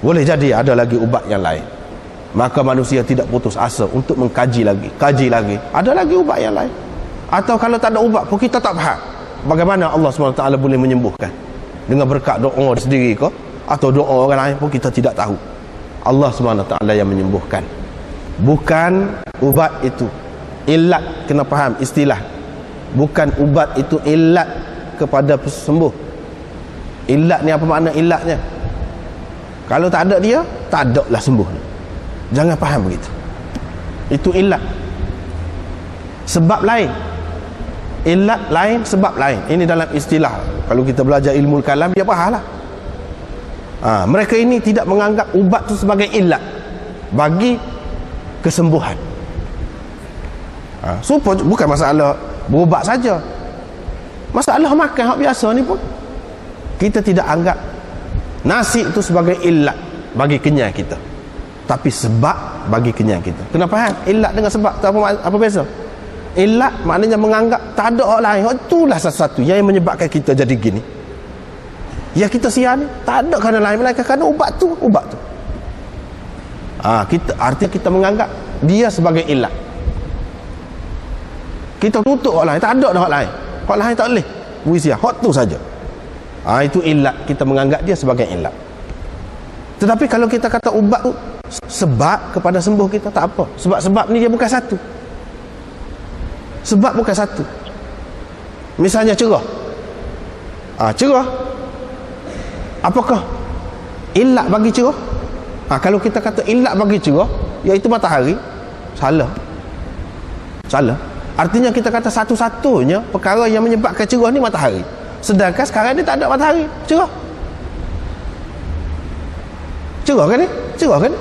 Boleh jadi ada lagi ubat yang lain. Maka manusia tidak putus asa untuk mengkaji lagi, kaji lagi. Ada lagi ubat yang lain. Atau kalau tak ada ubat pun kita tak faham bagaimana Allah SWT boleh menyembuhkan. Dengan berkat doa sendiri ke atau doa orang lain pun kita tidak tahu. Allah SWT yang menyembuhkan. Bukan ubat itu ilat, kena faham istilah. Bukan ubat itu ilat kepada sembuh. Ilat ni apa makna ilatnya? Kalau tak ada dia, tak ada lah sembuh. Jangan faham begitu. Itu ilat. Sebab lain. Ilat lain, sebab lain. Ini dalam istilah. Kalau kita belajar ilmu kalam, dia faham lah. Mereka ini tidak menganggap ubat itu sebagai ilat bagi kesembuhan. Bukan masalah berubat saja. Masalah makan hak biasa ni pun kita tidak anggap nasi itu sebagai ilat bagi kenyang kita, tapi sebab bagi kenyang kita. Kenapa faham? Ilat dengan sebab tu apa beza? Ilat maknanya menganggap tak ada orang lain. Itulah satu-satu yang menyebabkan kita jadi gini. Ya kita siar ni tak ada kerana lain melainkan kerana ubat tu. Artinya kita menganggap dia sebagai ilat. Kita tutup orang lain, tak ada dah orang lain. Orang lain tak boleh. Buisia, hak tu saja. Itu ilat, kita menganggap dia sebagai ilat. Tetapi kalau kita kata ubat tu sebab kepada sembuh kita, tak apa. Sebab ni dia bukan satu. Sebab bukan satu. Misalnya cerah. Cerah. Apakah ilat bagi cerah? Kalau kita kata ilat bagi cerah, iaitu matahari, salah. Artinya kita kata satu-satunya perkara yang menyebabkan cerah ni matahari. Sedangkan sekarang ni tak ada matahari, cerah. Cerah kan ni? Cerah kan ni?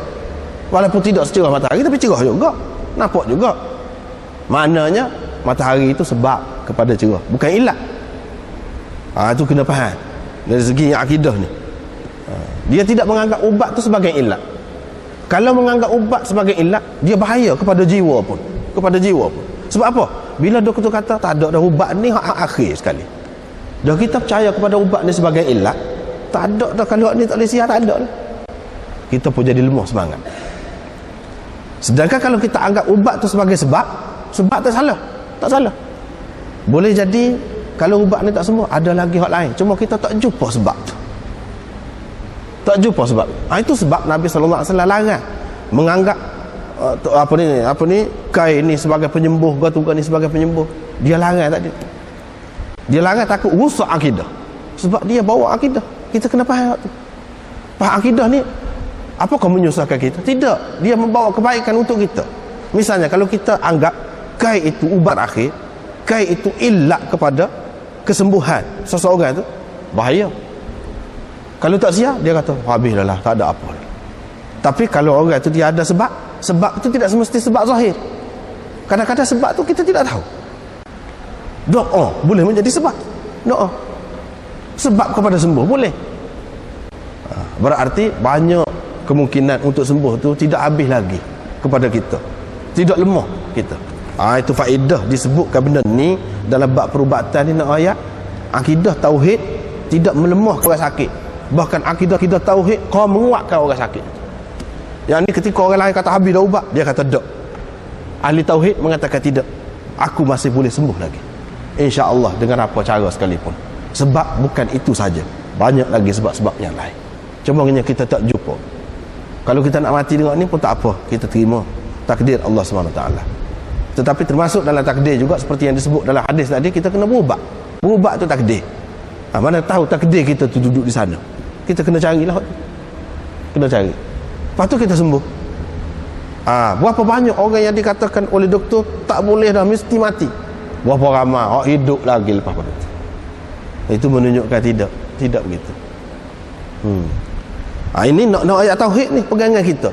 Walaupun tidak secerah matahari, tapi cerah juga. Nampak juga. Maknanya matahari itu sebab kepada cerah, bukan ilat. Itu kena faham dari segi akidah ni. Dia tidak menganggap ubat tu sebagai ilat. Kalau menganggap ubat sebagai ilat, dia bahaya kepada jiwa pun. Sebab apa? Bila doktor kata tak ada dah ubat ni akhir sekali. Dah kita percaya kepada ubat ni sebagai ilat, tak ada dah, kalau ni tak boleh sihat, tak ada dah. Kita pun jadi lemah semangat. Sedangkan kalau kita anggap ubat tu sebagai sebab tak salah. Tak salah. Boleh jadi kalau ubat ni tak sembuh, ada lagi hak lain. Cuma kita tak jumpa sebab tu. Tak jumpa sebab. Itu sebab Nabi sallallahu alaihi wasallam larang menganggap apa ni kai ni sebagai penyembuh, gatugan ni sebagai penyembuh. Dia larang tadi. Dia larang takut rusak akidah. Sebab dia bawa akidah. Kita kena faham tu. Faham akidah ni apakah menyusahkan kita? Tidak. Dia membawa kebaikan untuk kita. Misalnya kalau kita anggap kai itu ubat akhir, kai itu ilat kepada kesembuhan seseorang tu, bahaya. Kalau tak siap, dia kata habislah lah, tak ada apa. Tapi kalau orang tu dia ada sebab itu tidak semesti sebab zahir. Kadang-kadang sebab tu kita tidak tahu. Doa boleh menjadi sebab. Doa sebab kepada sembuh boleh. Berarti banyak kemungkinan untuk sembuh tu tidak habis lagi kepada kita, tidak lemah kita. Itu faedah disebutkan benda ni dalam bab perubatan ni. Nak ayat akidah tauhid tidak melemahkan orang sakit, bahkan akidah tauhid kau menguatkan orang sakit. Yang ni ketika orang lain kata habis dah ubat, dia kata tak. Ahli tauhid mengatakan tidak, aku masih boleh sembuh lagi, insya-Allah, dengan apa cara sekalipun. Sebab bukan itu saja, banyak lagi sebab-sebab yang lain. Cuma kita tak jumpa. Kalau kita nak mati dengan ni pun tak apa, kita terima takdir Allah SWT. Tetapi termasuk dalam takdir juga seperti yang disebut dalam hadis tadi, kita kena berubat. Berubat tu takdir. Mana tahu takdir kita tu duduk di sana, kita kena carilah, kena cari, lepas tu kita sembuh. Berapa banyak orang yang dikatakan oleh doktor tak boleh dah, mesti mati. Berapa ramai orang hidup lagi lepas pada itu. Itu menunjukkan tidak begitu. Ini nak ayat tauhid ni pegangan kita.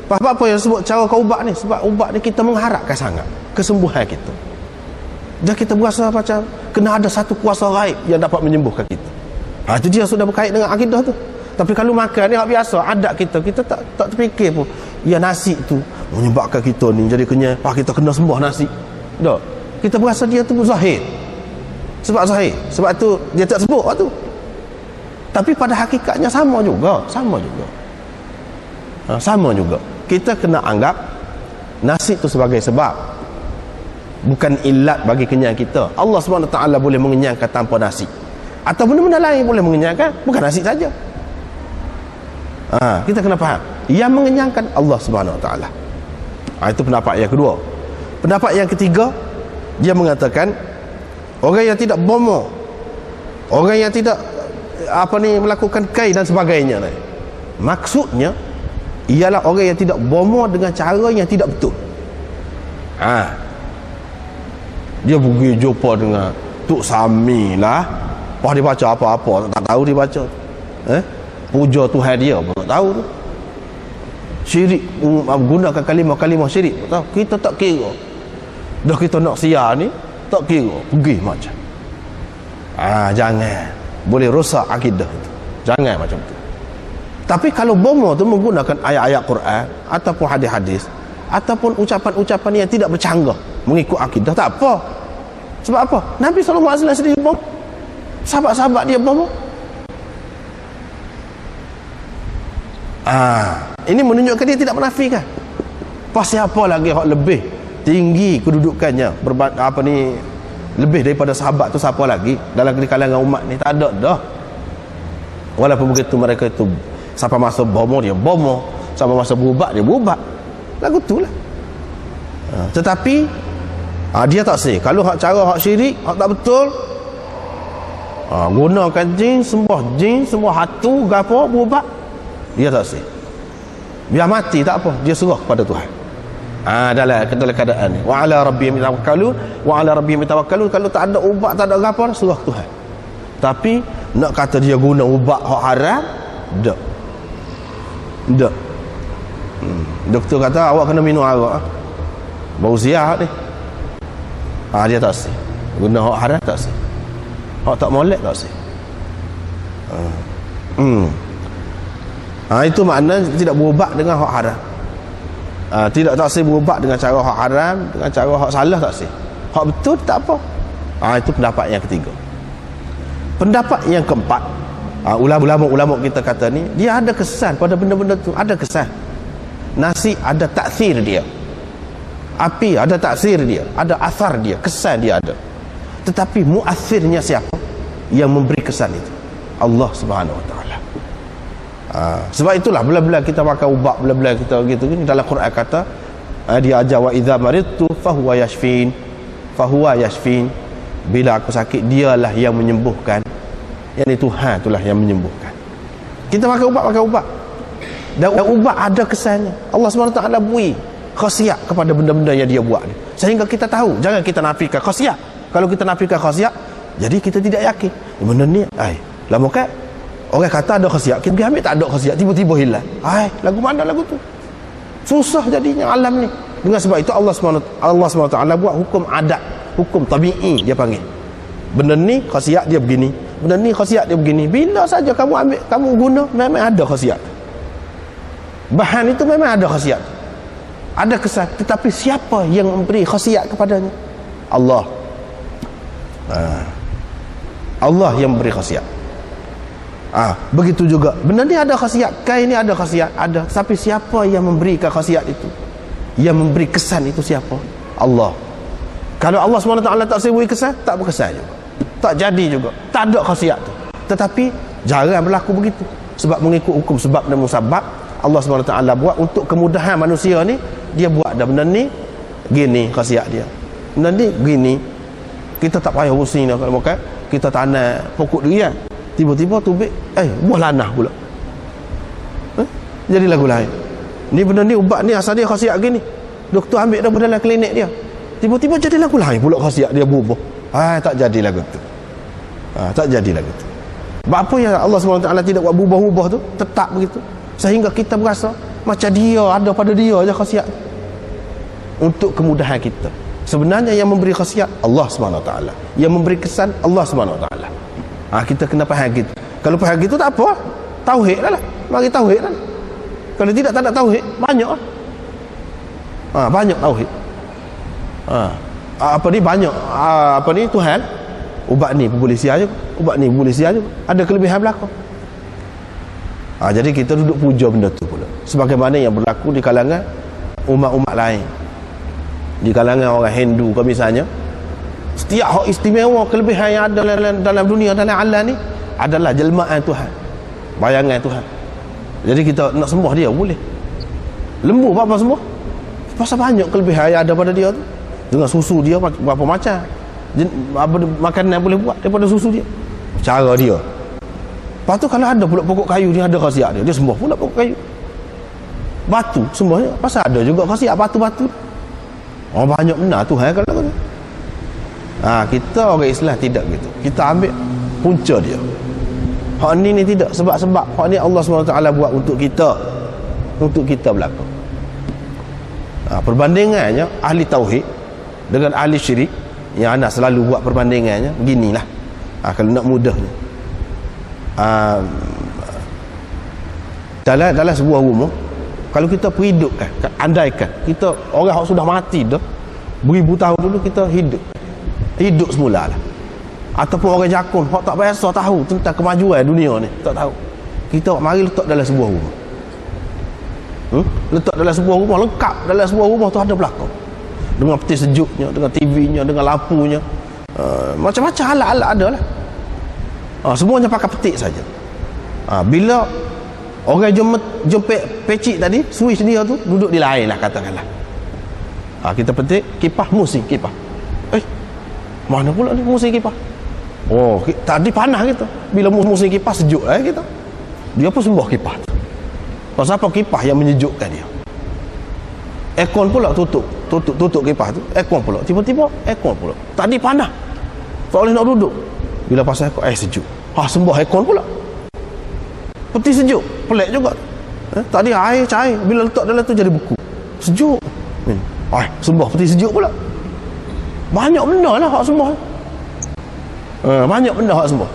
Apa yang sebut cara kau ubat ni, sebab ubat ni kita mengharapkan sangat kesembuhan kita. Dan kita berasa macam kena ada satu kuasa gaib yang dapat menyembuhkan kita. Itu dia sudah berkait dengan akidah tu. Tapi kalau makan ni hak biasa, adat kita tak terfikir pun ya nasi tu menyebabkan kita ni jadi kenyang, kita kena sembah nasi. Tak. Kita berasa dia tu zahir. Sebab zahir, sebab tu dia tak sebut waktu. Tapi pada hakikatnya sama juga. Sama juga. Kita kena anggap nasi itu sebagai sebab, bukan ilat bagi kenyang kita. Allah SWT boleh mengenyangkan tanpa nasi, atau benda-benda lain boleh mengenyangkan, bukan nasi saja. Kita kena faham yang mengenyangkan Allah SWT. Itu pendapat yang kedua. Pendapat yang ketiga, dia mengatakan orang yang tidak bomo, orang yang tidak melakukan kai dan sebagainya, maksudnya ialah orang yang tidak bomo dengan cara yang tidak betul. Dia pergi jumpa dengan Tok Sami lah, dia baca apa-apa tak tahu, dia baca puja Tuhan dia pun tak tahu tu. Syirik, gunakan kalimah-kalimah syirik tak tahu. Kita tak kira dah, kita nak siar ni tak kira, pergi macam jangan, boleh rosak akidah itu. Jangan macam tu. Tapi kalau bomo tu menggunakan ayat-ayat Quran ataupun hadis-hadis ataupun ucapan-ucapan yang tidak bercanggah mengikut akidah, tak apa. Sebab apa? Nabi SAW sendiri bomo, sahabat-sahabat dia bomo. Ini menunjukkan dia tidak menafikan. Pasal apa lagi hak lebih tinggi kedudukannya, lebih daripada sahabat tu siapa lagi dalam kalangan umat ni? Tak ada dah. Walaupun begitu mereka itu sampai masa bomo dia bomo, sampai masa berubat dia berubat. Lagu tu lah. Tetapi dia tak sih. Kalau cara hak syirik, hak tak betul, gunakan jin, sembah hatu, gapo, berubat, dia tak sih. Biar mati tak apa, dia serah kepada Tuhan. Dalam keadaan ni, wa ala rabbihim yatawakkalun, kalau tak ada ubat, tak ada gapo, serah Tuhan. Tapi nak kata dia guna ubat hak haram, tak. Doktor kata awak kena minum arak, bau siap ni. Dia tak sih. Guna hak haram tak sih. Hak tak molek tak sih. Itu makna tidak berubat dengan hak haram. Tidak tak sih berubat dengan cara hak haram, dengan cara hak salah tak sih. Hak betul tak apa. Itu pendapat yang ketiga. Pendapat yang keempat, ulama-ulama kita kata ni, dia ada kesan pada benda-benda tu, ada kesan. Nasi ada taksir dia, api ada taksir dia, ada asar dia, kesan dia ada. Tetapi muassirnya siapa yang memberi kesan itu? Allah Subhanahu Wa Taala. Sebab itulah bila-bila kita makan ubat, bila-bila kita gitu ni, dalam Quran kata dia ajar wa idza maridtu fahuwa yashfin, bila aku sakit dialah yang menyembuhkan. Yang itu Tuhan itulah yang menyembuhkan. Kita makan ubat, dan ubat ada kesannya. Allah SWT beri khasiat kepada benda-benda yang dia buat ni, sehingga kita tahu. Jangan kita nafikan khasiat. Kalau kita nafikan khasiat, jadi kita tidak yakin benda ni lama kan orang kata ada khasiat, kita pergi ambil tak ada khasiat, tiba-tiba hilang. Lagu mana lagu tu? Susah jadinya alam ni. Dengan sebab itu Allah SWT buat hukum adat, hukum tabi'i dia panggil. Benda ni khasiat dia begini, benda ni khasiat dia begini. Bila saja kamu ambil, kamu guna, memang ada khasiat. Bahan itu memang ada khasiat, ada kesan. Tetapi siapa yang memberi khasiat kepadanya? Allah. Allah yang memberi khasiat. Begitu juga benda ni ada khasiat, kain ni ada khasiat, ada. Tapi siapa yang memberikan khasiat itu, yang memberi kesan itu siapa? Allah. Kalau Allah SWT tak sebui kesan, tak berkesan juga, tak jadi juga, tak ada khasiat tu. Tetapi jarang berlaku begitu, sebab mengikut hukum sebab dan musabab. Allah SWT buat untuk kemudahan manusia ni. Dia buat dah benda ni gini khasiat dia, benda ni gini. Kita tak payah pusing dah. Kalau makan kita tanam pokok durian, tiba-tiba tubik buah lanah pula, jadi lagu lain. Ni benda ni, ubat ni asal dia khasiat gini, doktor ambil dah dalam klinik dia, tiba-tiba jadi lagu lain pula khasiat dia berubah. Tak jadi lagu tu. Tak jadi lagu tu. Sebab apa yang Allah SWT tidak buat berubah-ubah tu, tetap begitu, sehingga kita berasa macam dia ada pada dia aja khasiat untuk kemudahan kita. Sebenarnya yang memberi khasiat Allah SWT, yang memberi kesan Allah SWT. Kita kena faham gitu. Kalau faham gitu tak apa, tauhid lah, mari tauhid lah. Kalau tidak, tak ada tauhid, banyak lah. Banyak tauhid. Apa ni banyak, apa ni Tuhan, ubat ni boleh sia je, ubat ni boleh sia je, ada kelebihan belakang. Jadi kita duduk puja benda tu pula, sebagaimana yang berlaku di kalangan umat-umat lain, di kalangan orang Hindu ke misalnya. Setiap hak istimewa, kelebihan yang ada dalam dunia, dalam alam ni adalah jelmaan Tuhan, bayangan Tuhan. Jadi kita nak sembah dia boleh. Lembu apa sembah? Pasal banyak kelebihan yang ada pada dia tu. Dengan susu dia berapa macam, apa makanan boleh buat daripada susu dia, cara dia. Lepas tu kalau ada pula pokok kayu ni ada khasiat dia, dia sembah pula pokok kayu. Batu sembahnya pasal ada juga khasiat batu-batu. Banyak benar Tuhan kalau kata. Kita orang Islam tidak gitu. Kita ambil punca dia. Hak ni tidak, sebab-sebab hak ni Allah SWT buat untuk kita, untuk kita belaka. Perbandingannya ahli tauhid dengan ahli syirik, yang anak selalu buat perbandingannya beginilah. Kalau nak mudahnya, dalam sebuah rumah, kalau kita perhidupkan, andaikan kita orang yang sudah mati dah beribu tahun dulu, kita hidup semula lah. Ataupun orang jakun hak tak biasa tahu tentang kemajuan dunia ni, tak tahu, kita mari letak dalam sebuah rumah. Letak dalam sebuah rumah, lengkap dalam sebuah rumah tu ada belakang, dengan peti sejuknya, dengan TV-nya, dengan lampunya, macam-macam alat-alat ada lah. Semuanya pakai petik saja. Bila orang jom pecik tadi, switch dia tu duduk di lain lah katakanlah. Kita petik kipas, musim kipas. Mana pula ni musim kipas? Tadi panas kita. Bila musim kipas sejuk lah kita. Dia pun sembah kipas tu. Pasal apa? Kipas yang menyejukkan dia. Aircon pula tutup kipas tu. Aircon pula. Tiba-tiba aircon pula. Tadi panas, tak boleh nak duduk. Bila pasal aircon, sejuk. Sembah aircon pula. Peti sejuk. Pelik juga. Tadi air cair. Bila letak dalam tu jadi beku. Sejuk. Sembah peti sejuk pula. Banyak benda lah hak sembah. Banyak benda hak sembah.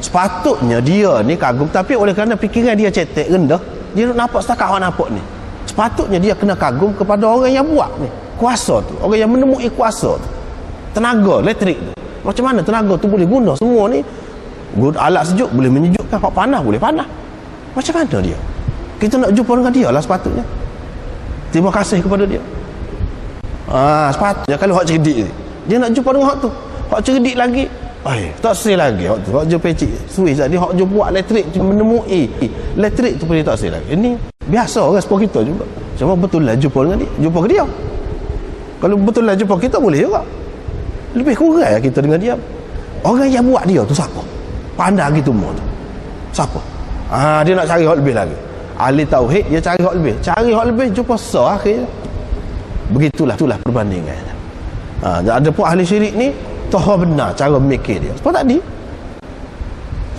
Sepatutnya dia ni kagum, tapi oleh kerana fikiran dia cetek rendah, dia nampak setakat orang nampak ni. Sepatutnya dia kena kagum kepada orang yang buat ni, kuasa tu, orang yang menemui kuasa tu, tenaga elektrik tu. Macam mana tenaga tu boleh guna semua ni? Alat sejuk boleh menyejukkan, hak panas boleh panas. Macam mana dia? Kita nak jumpa dengan dia lah sepatutnya. Terima kasih kepada dia. Sepatutnya kalau hak cerdik ni, dia nak jumpa dengan hak tu. Hak cerdik lagi, tak sel lagi hak tu. Hak jumpa pecik switch tadi, hak jumpa buat elektrik, menemui elektrik tu pun dia tak sel lagi. Ini biasa orang sepuh kita juga. Cuma betul lah jumpa dengan dia, jumpa ke dia. Kalau betul lah jumpa kita boleh juga. Lebih kurang lah kita dengan dia. Orang yang buat dia tu siapa? Pandang gitu semua tu siapa? Dia nak cari hak lebih lagi. Ahli tauhid dia cari hak lebih, jumpa sah akhirnya. Begitulah, itulah perbandingannya. Ada pun ahli syirik ni tahu benar cara memikir dia. Sebab tadi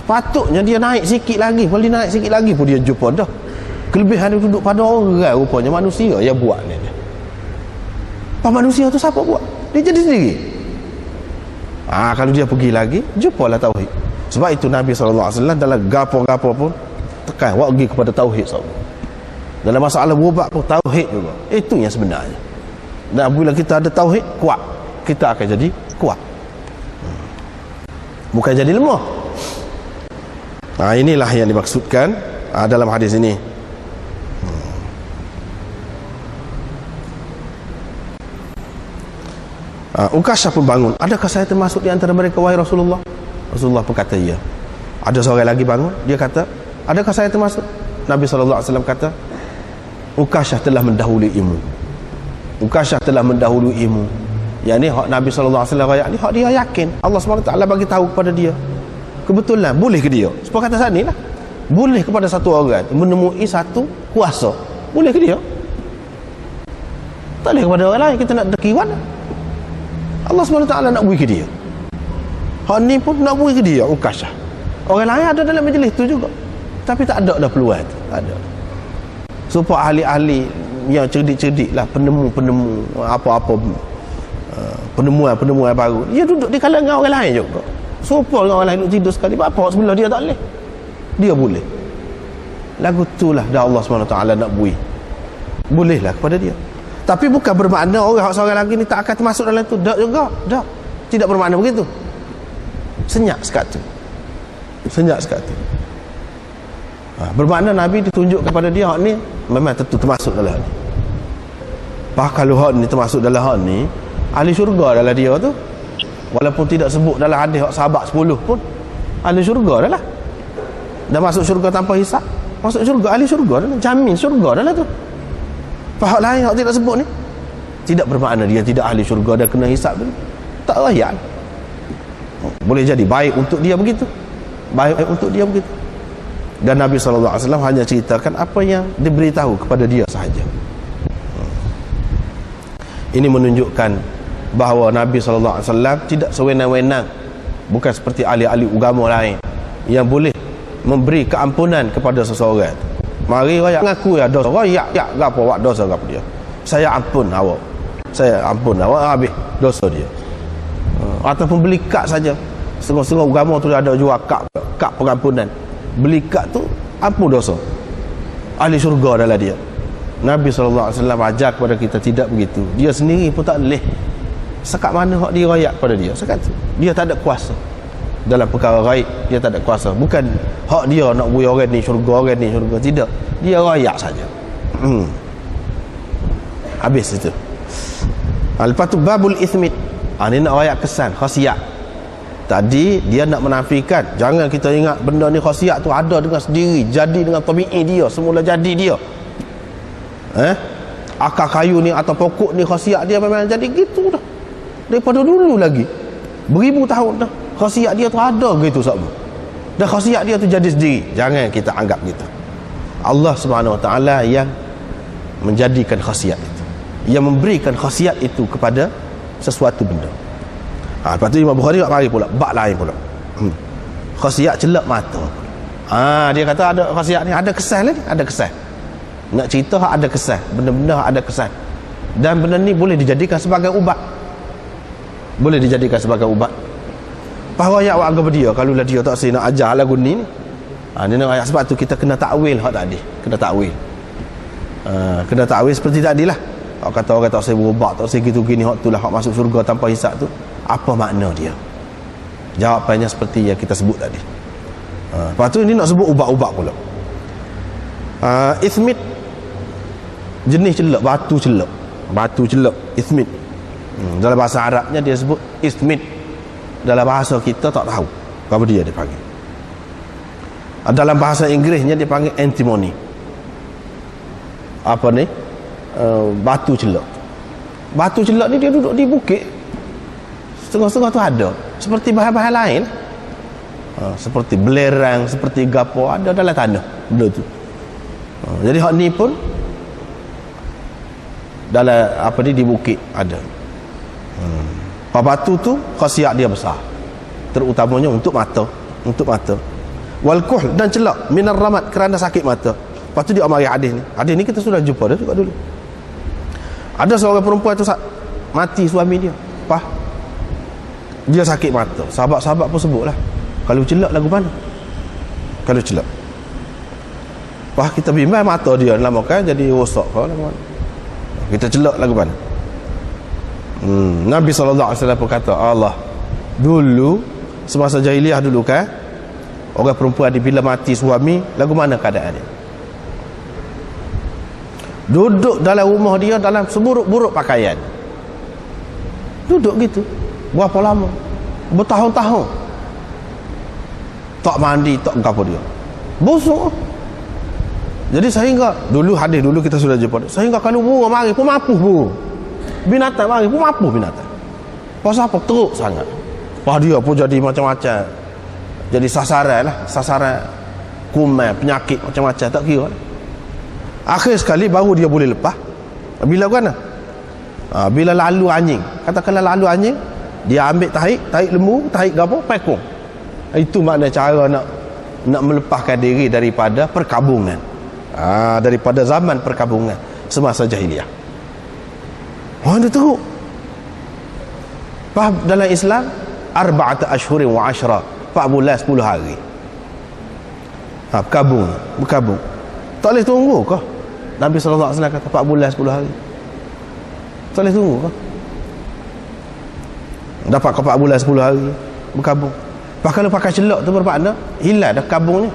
sepatutnya dia naik sikit lagi, kalau dia naik sikit lagi pun dia jumpa dah kelebihan dia duduk pada orang, rupanya manusia yang buat ni. Apa manusia tu siapa buat? Dia jadi sendiri. Kalau dia pergi lagi, jumpalah tauhid. Sebab itu Nabi SAW dalam gapo-gapo pun tekan awak pergi kepada tauhid sahabat. Dalam masalah berubat pun tauhid juga. Itu yang sebenarnya. Dan bila kita ada tauhid kuat, kita akan jadi kuat. Bukan jadi lemah. Inilah yang dimaksudkan dalam hadis ini. Ukasyah pun bangun. Adakah saya termasuk di antara mereka wahai Rasulullah? Rasulullah pun kata ya. Ada seorang lagi bangun, dia kata, adakah saya termasuk? Nabi SAW kata, Ukasyah telah mendahului ilmu. Ukasyah telah mendahului ilmu. Yang ni hak Nabi SAW rakyat ni, hak dia yakin Allah SWT bagi tahu kepada dia. Kebetulan boleh ke dia? Sebab kata saat ni lah, boleh kepada satu orang menemui satu kuasa. Boleh ke dia? Tak boleh kepada orang lain. Kita nak dekiwan, Allah SWT nak beri ke dia. Hak ni pun nak beri ke dia, Ukasyah. Orang lain ada dalam majlis tu juga, tapi tak ada dah peluang tu. Tak ada. Supaya ahli-ahli yang cerdik-cerdik lah, penemu-penemu apa-apa, penemuan-penemuan baru, dia duduk di kalangan orang lain juga. Supaya dengan orang lain duduk tidur sekali. Apa sebelah dia tak boleh? Dia boleh. Lagu tu lah dah Allah SWT nak beri. Bolehlah kepada dia. Tapi bukan bermakna orang seorang lagi ni tak akan termasuk dalam tu. Tak juga. Tak. Tidak bermakna begitu. Senyap sekat tu. Senyap sekat tu. Bermakna Nabi ditunjuk kepada dia hak ni memang tentu termasuk dalam hak ni. Kalau hak ni termasuk dalam hak ni, ahli syurga dalam dia tu. Walaupun tidak sebut dalam hadis hak sahabat 10 pun, ahli syurga dah lah. Dah masuk syurga tanpa hisap. Masuk syurga, ahli syurga dah lah. Jamin syurga dah lah tu. Hak lain hak tidak sebut ni, tidak bermakna dia tidak ahli syurga dan kena hisap tu. Tak layak. Boleh jadi baik untuk dia begitu, baik untuk dia begitu. Dan Nabi SAW hanya ceritakan apa yang diberitahu kepada dia sahaja. Ini menunjukkan bahawa Nabi SAW tidak sewenang-wenang, bukan seperti ahli-ahli agama lain yang boleh memberi keampunan kepada seseorang. Mari rakyat ngaku ya dosa, rakyat apa buat dosa apa dia, saya ampun awak, saya ampun awak, habis dosa dia. Ataupun beli kad saja, setengah-setengah agama tu ada jual kad pengampunan, beli kad tu ampun dosa, ahli syurga adalah dia. Nabi SAW ajar kepada kita tidak begitu. Dia sendiri pun tak boleh. Sekat mana hak dia rakyat pada dia, sekat tu dia tak ada kuasa dalam perkara gaib. Dia tak ada kuasa. Bukan hak dia nak beri orang ni syurga, orang ni syurga. Tidak. Dia rakyat saja. Habis itu. Lepas tu babul ithmit. Ni nak rakyat kesan khasiat. Tadi dia nak menafikan. Jangan kita ingat benda ni khasiat tu ada dengan sendiri, jadi dengan tabi'i dia, semula jadi dia. Akar kayu ni atau pokok ni khasiat dia memang jadi gitu dah. Daripada dulu lagi. Beribu tahun dah. Khasiat dia tu ada gitu sahabat. Dan khasiat dia tu jadi sendiri. Jangan kita anggap gitu. Allah SWT yang menjadikan khasiat itu, yang memberikan khasiat itu kepada sesuatu benda. Lepas tu Imam Bukhari mari pula bab lain pula. Khasiat celak mata. Dia kata ada khasiat ni, ada kesan lagi, ada kesan. Nak cerita ada kesan, benda-benda ada kesan. Dan benda ni boleh dijadikan sebagai ubat. Boleh dijadikan sebagai ubat. Bahawa ayat awak agama dia, kalau lah dia tak say nak ajar lagu ni, ni nak ayat. Sebab tu kita kena takwil hak tadi. Kena takwil. Kena takwil seperti tadi lah. Hak kata orang tak say berubat, tak say gitu gini, hak tu lah hak masuk syurga tanpa hisap tu. Apa makna dia? Jawapannya seperti yang kita sebut tadi. Lepas tu ini nak sebut ubat-ubat pula. Ithmit, jenis celak, batu celak. Batu celak, ithmit. Dalam bahasa Arabnya dia sebut ithmit. Dalam bahasa kita tak tahu apa dia dipanggil. Dalam bahasa Inggerisnya dia panggil antimony. Apa ni? Batu celak. Batu celak ni dia duduk di bukit. Setengah-setengah tu ada. Seperti bahan-bahan lain. Seperti belerang, seperti gapo, ada dalam tanah benda tu. Jadi hak ni pun dalam apa ni di bukit ada. Batu tu khasiat dia besar, terutamanya untuk mata, untuk mata. Wal kuhl, dan celak minar ramat, kerana sakit mata. Lepas tu dia amari hadis ni. Hadis ni kita sudah jumpa dah juga dulu. Ada seorang perempuan tu mati suami dia. dia sakit mata. Sahabat-sahabat pun sebutlah, kalau celak lagu mana? Kalau celak, wah kita bimbang mata dia lama kan jadi rosak kau lagu mana? Kita celak lagu mana? Nabi SAW pun kata, Allah, dulu semasa jahiliah dulu kan, orang perempuan bila mati suami, lagu mana keadaan dia? Duduk dalam rumah dia dalam seburuk-buruk pakaian, duduk gitu berapa lama, bertahun-tahun, tak mandi, tak apa dia, busuk. Jadi sehingga dulu hadis dulu kita sudah jumpa, sehingga kalau bunga mari pun mapuh bunga, binatang mari pun mapuh binatang. Pasal apa? Teruk sangat. Wah, dia pun jadi macam-macam, jadi sasaran lah, sasaran kuman, penyakit macam-macam, tak kira. Akhir sekali baru dia boleh lepas. Bila kan? Bila lalu anjing, katakanlah lalu anjing, dia ambil tarik lembu, tarik apa, pekong. Itu makna cara nak melepaskan diri daripada perkabungan, daripada zaman perkabungan semasa jahiliah. Dia teruk. Dalam Islam arba'at ashhurin wa 'ashra, 4 bulan 10 hari. Berkabung. Tak boleh tunggu kah? Nabi SAW kata 4 bulan 10 hari. Tak boleh tunggu kah? Dapat ke 4 bulan 10 hari berkabung. Kalau pakai celak tu bermakna hilang dah kabungnya.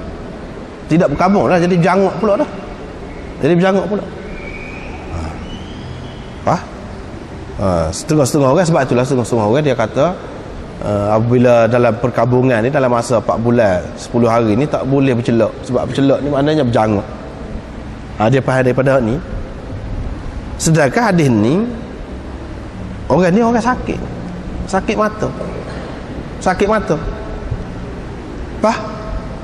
Tidak berkabung lah, jadi berjanguk pula dah. Setengah-setengah orang, sebab itulah setengah-setengah orang dia kata apabila dalam perkabungan ni, dalam masa 4 bulan 10 hari ni tak boleh bercelak, sebab bercelak ni maknanya berjanguk. Dia faham daripada ni. Sedangkan hadis ni orang sakit mata.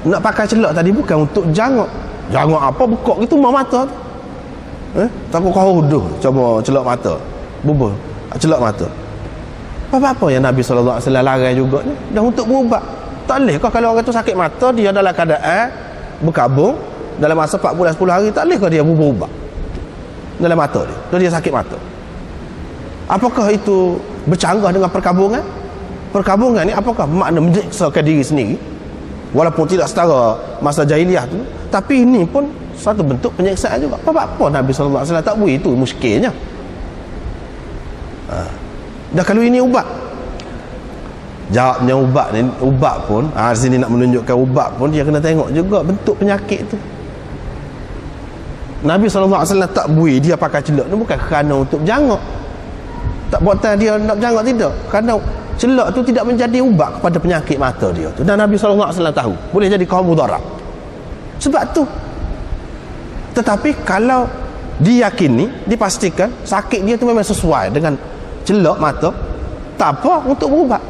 Nak pakai celak tadi bukan untuk janguk apa, bekok gitu mata tu. Takut kau huduh coba celak mata, bubur celak mata. Apa yang Nabi SAW larang juga ni dah untuk berubat. Tak boleh kau kalau orang tu sakit mata, dia dalam keadaan berkabung dalam masa 4 bulan 10 hari, tak boleh kau dia berubat dalam mata dia sakit mata. Apakah itu bercanggah dengan perkabungan? Perkabungan ni apakah makna menyiksakan diri sendiri, walaupun tidak setara masa jahiliah tu, tapi ini pun satu bentuk penyiksaan juga. Apa Nabi SAW tak boleh, itu muskilnya. Dah kalau ini ubat, jawabnya ubat pun sini nak menunjukkan ubat pun dia kena tengok juga bentuk penyakit tu. Nabi SAW tak boleh dia pakai celak ni bukan kerana untuk berjanguk, tak buatan dia nak berjanguk, tidak, kerana celak tu tidak menjadi ubat kepada penyakit mata dia tu, dan Nabi SAW tahu boleh jadi kaum mudarat sebab tu. Tetapi kalau diyakini, dipastikan sakit dia tu memang sesuai dengan celak mata, tak apa untuk berubat.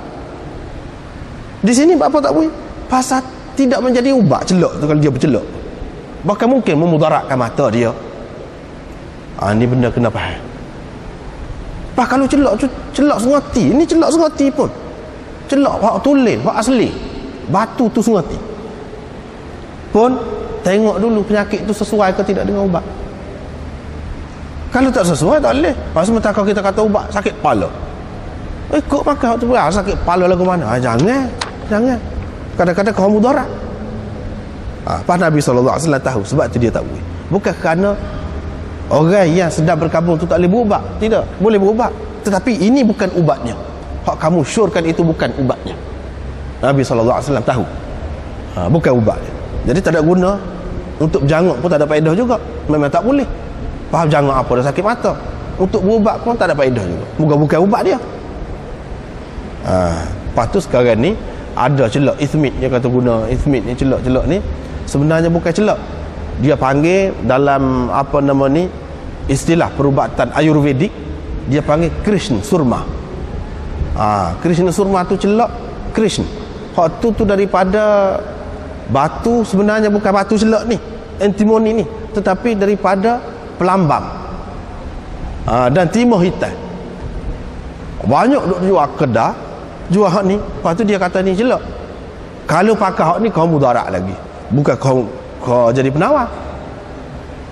Di sini apa tak boleh? Pasal tidak menjadi ubat celak tu kalau dia bercelak, bahkan mungkin memudaratkan mata dia. Ini benda kena faham. Kalau celak tu celak sengati, ini celak sengati pun celak hak tulen, hak asli batu tu sengati pun tengok dulu penyakit tu sesuai ke tidak dengan ubat. Kalau tak sesuai tak boleh. Sementara kalau kita kata ubat sakit kepala, ikut makan hak tu pula, sakit kepala lagu mana? Jangan kadang-kadang kau mudarat. Nabi SAW tahu, sebab tu dia tak boleh. Bukan kerana orang yang sedang berkabung tu tak boleh berubat, tidak, boleh berubat, tetapi ini bukan ubatnya. Hak kamu syorkan itu bukan ubatnya. Nabi SAW tahu bukan ubatnya. Jadi tak ada guna untuk berjanguk pun, tak ada faedah juga, memang tak boleh. Faham janguk apa dah sakit mata, untuk berubat pun tak ada faedah juga, bukan ubat dia. Lepas tu sekarang ni ada celak ismit, dia kata guna ismit ni, celak ni sebenarnya bukan celak, dia panggil dalam apa nama ni, istilah perubatan ayurvedik, dia panggil Krishna surma. Krishna surma tu celak Krishna. Hak tu daripada batu, sebenarnya bukan batu celak ni, antimoni ni, tetapi daripada pelambang dan timah hitam. Banyak duk jual kedai jual hak ni. Lepas tu dia kata ni celak. Kalau pakai hak ni kau mudarat lagi, bukan kau jadi penawar,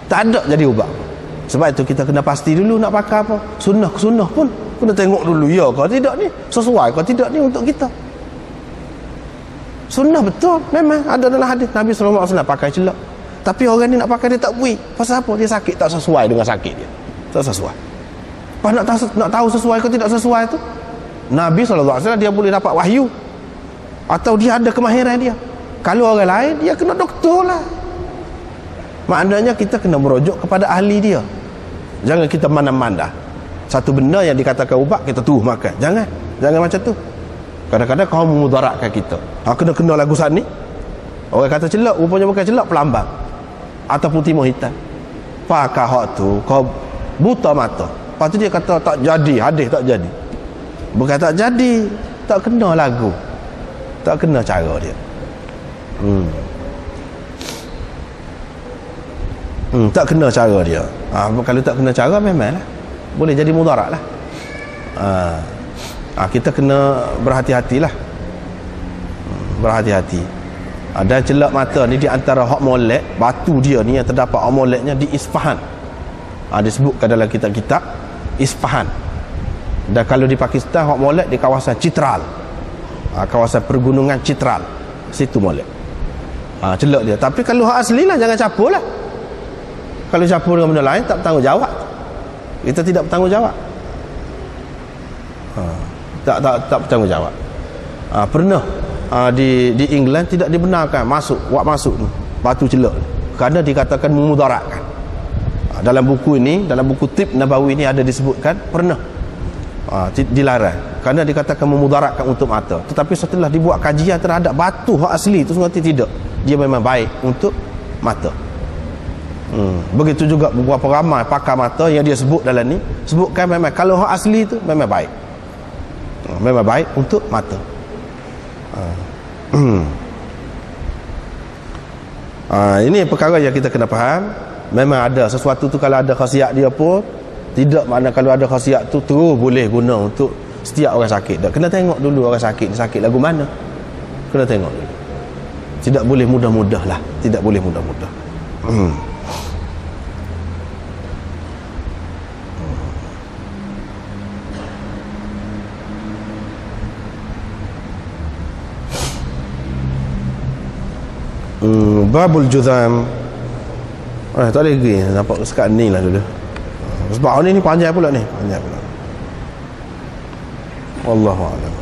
tak ada jadi ubat. Sebab itu kita kena pasti dulu nak pakai apa. Sunnah pun Kena tengok dulu, ya ke tidak ni, sesuai ke tidak ni untuk kita. Sunnah betul, memang ada dalam hadis Nabi SAW pakai celak. Tapi orang ni nak pakai dia tak bui. Pasal apa? Dia sakit tak sesuai dengan sakit dia. Tak sesuai. Pas nak tahu sesuai ke tidak sesuai tu, Nabi SAW dia boleh dapat wahyu, atau dia ada kemahiran dia. Kalau orang lain, dia kena doktor lah. Maknanya kita kena merujuk kepada ahli dia. Jangan kita mana-mana satu benda yang dikatakan ubat kita tuh makan. Jangan macam tu. Kadang-kadang kau memudaratkan kita. Kena lagu saat ni, orang kata celak, rupanya bukan celak, pelambang ataupun timur hitam. Pakai hak tu kau buta mata. Lepas tu dia kata tak jadi, hadis tak jadi. Bukan tak jadi, tak kena lagu, tak kena cara dia. Tak kena cara dia. Kalau tak kena cara, memanglah boleh jadi mudarat lah. Kita kena berhati-hatilah. Berhati-hati. Dan celak mata ni di antara hak molek, batu dia ni yang terdapat hak moleknya di Isfahan. Disebutkan dalam kitab-kitab Isfahan. Dan kalau di Pakistan hak molek di kawasan Chitral, kawasan pergunungan Chitral, situ molek celak dia. Tapi kalau hak asli lah, jangan capur lah. Kalau capur dengan benda lain, tak bertanggungjawab. Kita tidak bertanggungjawab. Tak bertanggungjawab. Pernah di England tidak dibenarkan masuk ni batu celak, kerana dikatakan memudaratkan. Dalam buku ini, dalam buku Tib Nabawi ini ada disebutkan pernah dilarang kerana dikatakan memudaratkan untuk mata. Tetapi setelah dibuat kajian terhadap batu hak asli itu, sebenarnya tidak, dia memang baik untuk mata. Begitu juga beberapa ramai pakar mata yang dia sebut dalam ni, sebutkan memang kalau hak asli itu memang baik, memang baik untuk mata. Ini perkara yang kita kena faham. Memang ada sesuatu tu, kalau ada khasiat dia pun tidak makna kalau ada khasiat tu terus boleh guna untuk setiap orang sakit. Tak, kena tengok dulu orang sakit ni sakit lagu mana, kena tengok dulu. Tidak boleh mudah-mudah lah, tidak boleh mudah-mudah. Babul Juzam. Tak boleh pergi, nampak sekat ni lah dulu. Sebab ni panjang pula ni, panjang pula. Wallahu a'lam.